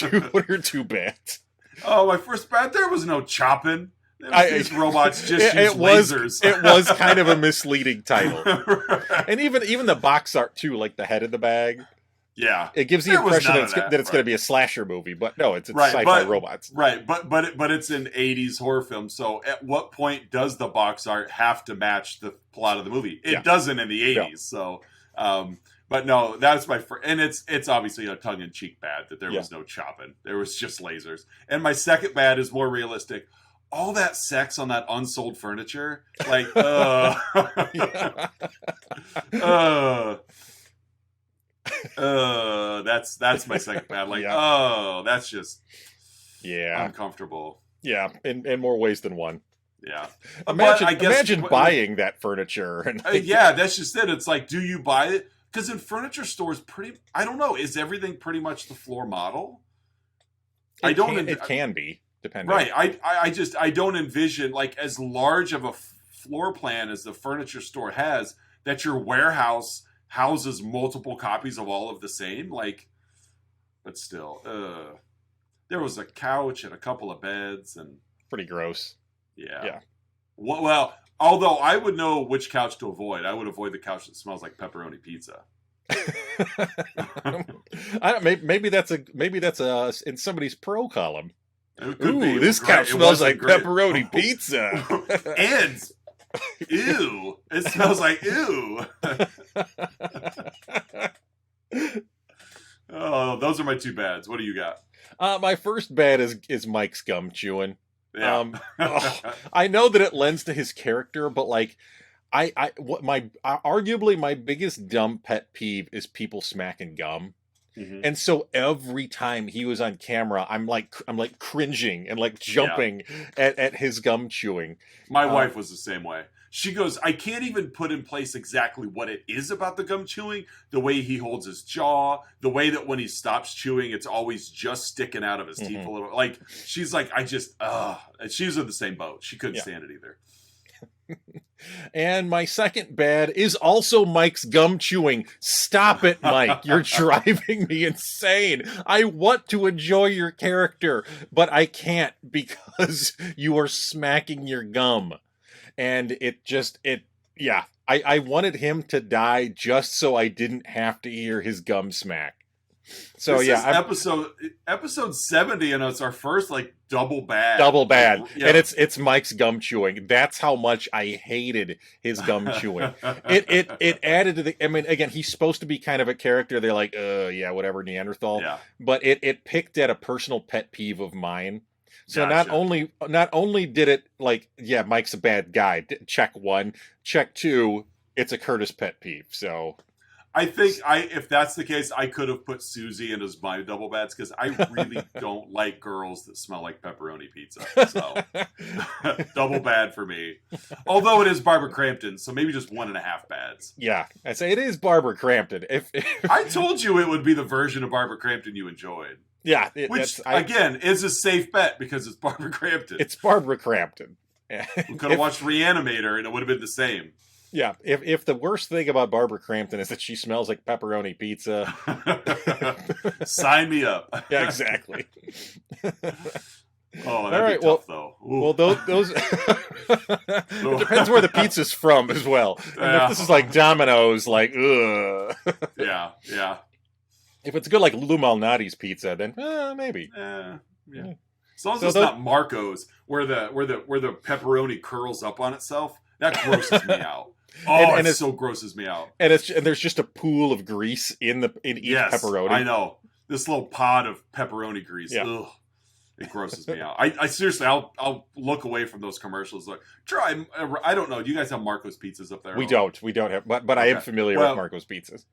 your 2 bands? Oh, my first bad. There was no chopping. These robots just use lasers. It was kind of a misleading title, Right. And even the box art too, like the head of the bag. Yeah, it gives the impression that it's going to be a slasher movie, but no, it's sci-fi robots. Right, but it's an 80s horror film. So at what point does the box art have to match the plot of the movie? It doesn't in the 80s. So. But no, that's my first, and it's obviously a tongue-in-cheek bad that there was no chopping. There was just lasers. And my second bad is more realistic. All that sex on that unsold furniture, like, that's my second bad. Like, that's just uncomfortable. Yeah, in more ways than one. Yeah. Imagine buying that furniture. And that's just it. It's like, do you buy it? Because in furniture stores, I don't know, is everything pretty much the floor model? It can be, depending. Right. I don't envision, like, as large of a floor plan as the furniture store has, that your warehouse houses multiple copies of all of the same. Like, but still, there was a couch and a couple of beds and pretty gross. Yeah. Well, although I would know which couch to avoid. I would avoid the couch that smells like pepperoni pizza. Maybe that's in somebody's pro column. Ooh, this couch smells like pepperoni pizza. And ew, it smells like ew. Oh, those are my 2 bads. What do you got? My first bad is Mike's gum chewing. Yeah. I know that it lends to his character, but like, arguably my biggest dumb pet peeve is people smacking gum. Mhm. And so every time he was on camera, I'm like cringing and like jumping at his gum chewing. My wife was the same way. She goes, I can't even put in place exactly what it is about the gum chewing. The way he holds his jaw, the way that when he stops chewing, it's always just sticking out of his teeth a little. Like, she's like, she's in the same boat. She couldn't stand it either. And my second bad is also Mike's gum chewing. Stop it, Mike. You're driving me insane. I want to enjoy your character, but I can't because you are smacking your gum. And I wanted him to die just so I didn't have to hear his gum smack. So this is episode 70, and it's our first like double bad. And it's Mike's gum chewing. That's how much I hated his gum chewing. It added to the. I mean, again, he's supposed to be kind of a character. They're like, whatever, Neanderthal. Yeah. But it picked at a personal pet peeve of mine. So Gotcha. not only did it like, Mike's a bad guy. Check one. Check two. It's a Curtis pet peeve. So. I think if that's the case, I could have put Susie in as my double bads because I really don't like girls that smell like pepperoni pizza. So double bad for me. Although it is Barbara Crampton, so maybe just 1.5 bads. Yeah, I say it is Barbara Crampton. If I told you it would be the version of Barbara Crampton you enjoyed. Yeah, which again is a safe bet because it's Barbara Crampton. It's Barbara Crampton. We could have watched Reanimator and it would have been the same. Yeah, if the worst thing about Barbara Crampton is that she smells like pepperoni pizza, sign me up. Yeah, exactly. Oh, that'd be tough, though. Ooh. Well, those it depends where the pizza's from as well. And if this is like Domino's, like, ugh. Yeah. If it's good like Lou Malnati's pizza, then maybe. Yeah. As long as it's not Marco's, where the pepperoni curls up on itself, that grosses me out. Oh, and it so grosses me out. And there's just a pool of grease in each pepperoni. I know. This little pod of pepperoni grease. Yeah. Ugh. It grosses me out. I seriously, I'll look away from those commercials. Like, try. I don't know. Do you guys have Marco's pizzas up there? We don't have, but okay. I am familiar with Marco's pizzas.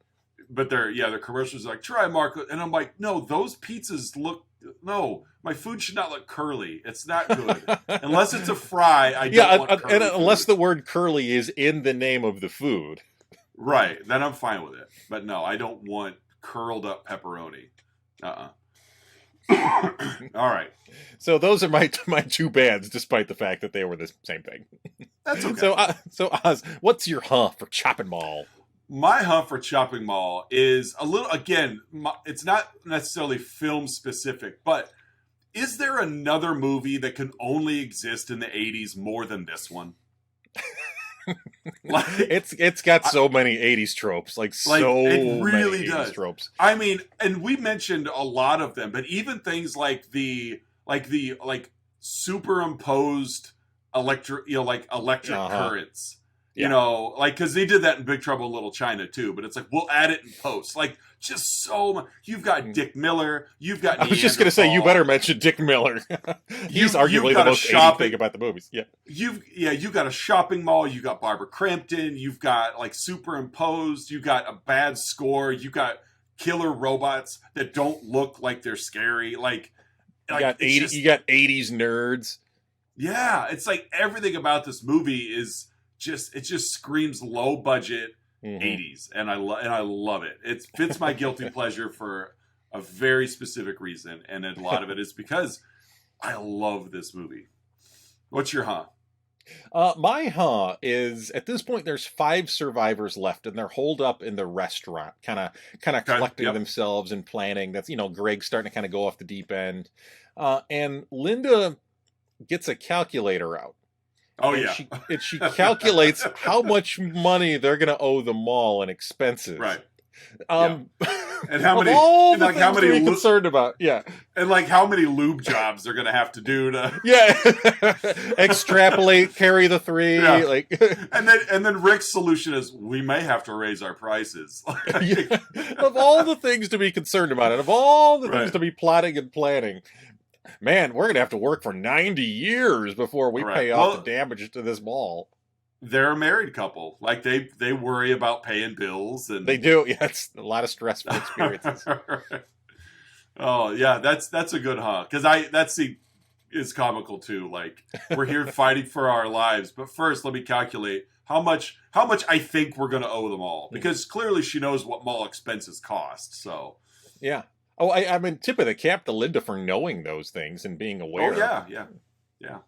But the commercials are like, try Marco, and I'm like, no, those pizzas look. No, my food should not look curly. It's not good unless it's a fry. I don't want curly and unless the word curly is in the name of the food. Right, then I'm fine with it. But no, I don't want curled up pepperoni. All right. So those are my two bads, despite the fact that they were the same thing. That's okay. So Oz, what's your for Chopping Mall? My for Chopping Mall is a little, again, it's not necessarily film specific, but is there another movie that can only exist in the 80s more than this one? Like, it's got so many 80s tropes, like so it really many 80s does. Tropes. I mean, and we mentioned a lot of them, but even things like the superimposed electric currents. You know, like, because they did that in Big Trouble in Little China too, but it's like, we'll add it in post. Like, just so much. You've got Dick Miller. You've got I was just going to say, you better mention Dick Miller. He's arguably the most 80s thing about the movies. Yeah. You've got a shopping mall. You've got Barbara Crampton. You've got, like, superimposed. You've got a bad score. You've got killer robots that don't look like they're scary. You got 80s nerds. Yeah. It's like everything about this movie is... it just screams low budget 80s, and I love it. It fits my guilty pleasure for a very specific reason, and a lot of it is because I love this movie. What's your My is, at this point there's 5 survivors left, and they're holed up in the restaurant, kind of collecting themselves and planning. That's, Greg's starting to kind of go off the deep end, and Linda gets a calculator out. Oh, and yeah. She calculates how much money they're going to owe the mall in expenses. Right. And how many? All the things to be concerned about. Yeah. And like how many lube jobs they're going to have to do to. Yeah. Extrapolate, carry the 3. Yeah. Like. and then Rick's solution is, we may have to raise our prices. Of all the things to be concerned about, and of all the things to be plotting and planning. Man, we're gonna have to work for 90 years before we All right. pay off Well, the damage to this mall. they're a married couple. Like they worry about paying bills They and. do. Yeah, it's a lot of stressful experiences. Oh yeah, that's a good because that scene is comical too. Like we're here fighting for our lives, but first let me calculate how much I think we're going to owe them all, because clearly she knows what mall expenses cost. So Yeah. Oh, I mean, tip of the cap to Linda for knowing those things and being aware. oh yeah.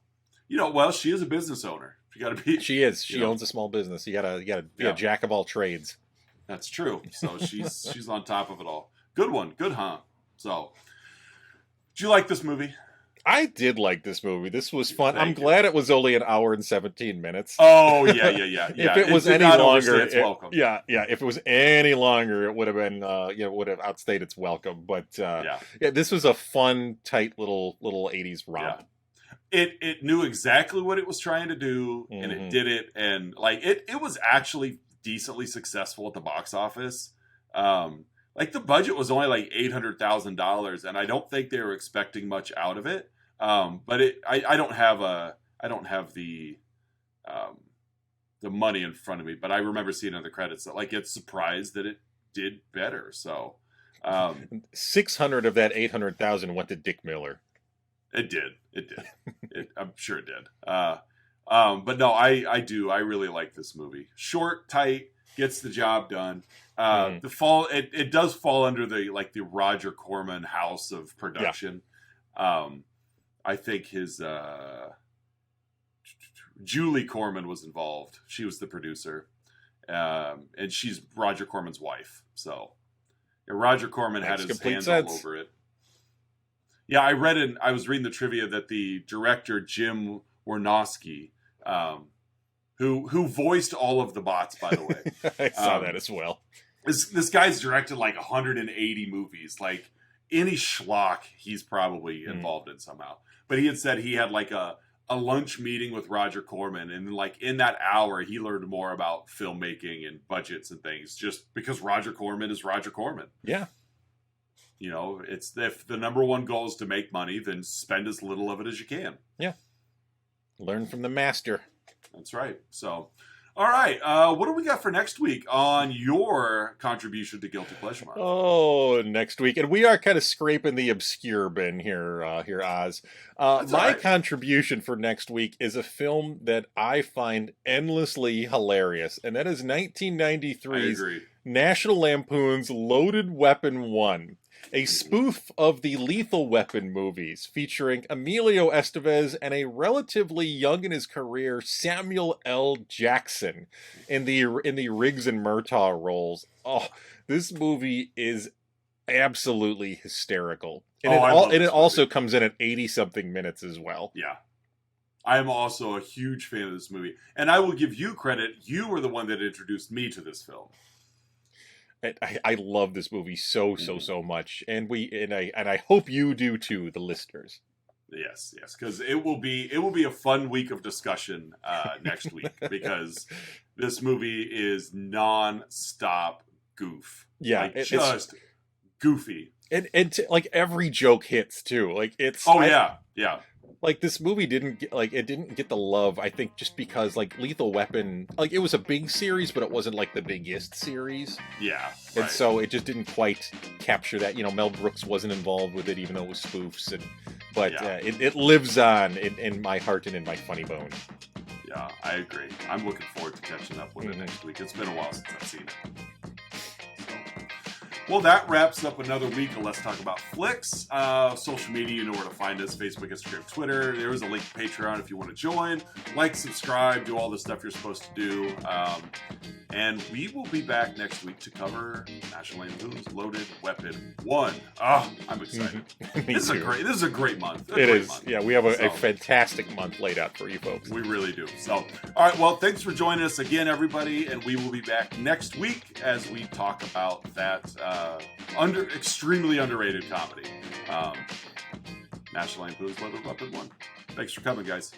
Well, she is a business owner. You got to be. She is. She owns a small business. You gotta be a jack of all trades. That's true. So she's on top of it all. Good one. Good, huh? So, did you like this movie? I did like this movie. This was fun. Thank I'm you. glad it was only an hour and 17 minutes. Oh yeah. If it was did any not longer, overstay its welcome. if it was any longer, it would have been, would have outstayed its welcome. But this was a fun, tight little 80s romp. Yeah. It knew exactly what it was trying to do, and it did it, and like it was actually decently successful at the box office. Like the budget was only like $800,000, and I don't think they were expecting much out of it. But I don't have the money in front of me, but I remember seeing in the credits that like it's surprised that it did better. So 600 of that 800,000 went to Dick Miller. It did. I'm sure it did. But no, I really like this movie. Short, tight, gets the job done. It does fall under the Roger Corman house of production. Yeah. I think his Julie Corman was involved. She was the producer, and she's Roger Corman's wife. So Roger Corman had his hands all over it. Yeah, I was reading the trivia that the director Jim Warnowski, who voiced all of the bots, by the way. I saw that as well. This guy's directed like 180 movies. Like any schlock, he's probably involved in somehow. But he had said he had like a lunch meeting with Roger Corman, and like in that hour, he learned more about filmmaking and budgets and things, just because Roger Corman is Roger Corman. Yeah. It's if the number one goal is to make money, then spend as little of it as you can. Yeah. Learn from the master. That's right. So, all right. What do we got for next week on your contribution to Guilty Pleasure Month? Oh, next week. And we are kind of scraping the obscure bin here, Oz. My contribution for next week is a film that I find endlessly hilarious, and that is 1993's National Lampoon's Loaded Weapon 1. A spoof of the Lethal Weapon movies, featuring Emilio Estevez and a relatively young in his career Samuel L. Jackson in the Riggs and Murtaugh roles. Oh, this movie is absolutely hysterical. And it also comes in at 80-something minutes as well. Yeah. I am also a huge fan of this movie. And I will give you credit. You were the one that introduced me to this film. I love this movie so much, and I hope you do too, the listeners. Yes, because it will be a fun week of discussion next week, because this movie is non-stop goof. Yeah, like just goofy, and like every joke hits too. Like it's yeah. Like this movie didn't get the love, I think, just because like Lethal Weapon, like it was a big series, but it wasn't like the biggest series. Yeah. And so it just didn't quite capture that. Mel Brooks wasn't involved with it, even though it was spoofs. But it lives on in my heart and in my funny bone. Yeah, I agree. I'm looking forward to catching up with it next week. It's been a while since I've seen it. Well, that wraps up another week of Let's Talk About Flicks. Social media, you know where to find us. Facebook, Instagram, Twitter. There is a link to Patreon if you want to join. Like, subscribe, do all the stuff you're supposed to do. And we will be back next week to cover National Lampoon's Loaded Weapon 1. Oh, I'm excited. This is a great month. It is. Month. Yeah, we have a fantastic month laid out for you folks. We really do. So, all right, well, thanks for joining us again, everybody. And we will be back next week as we talk about that extremely underrated comedy, National Lampoon's Loaded Weapon 1. Thanks for coming, guys.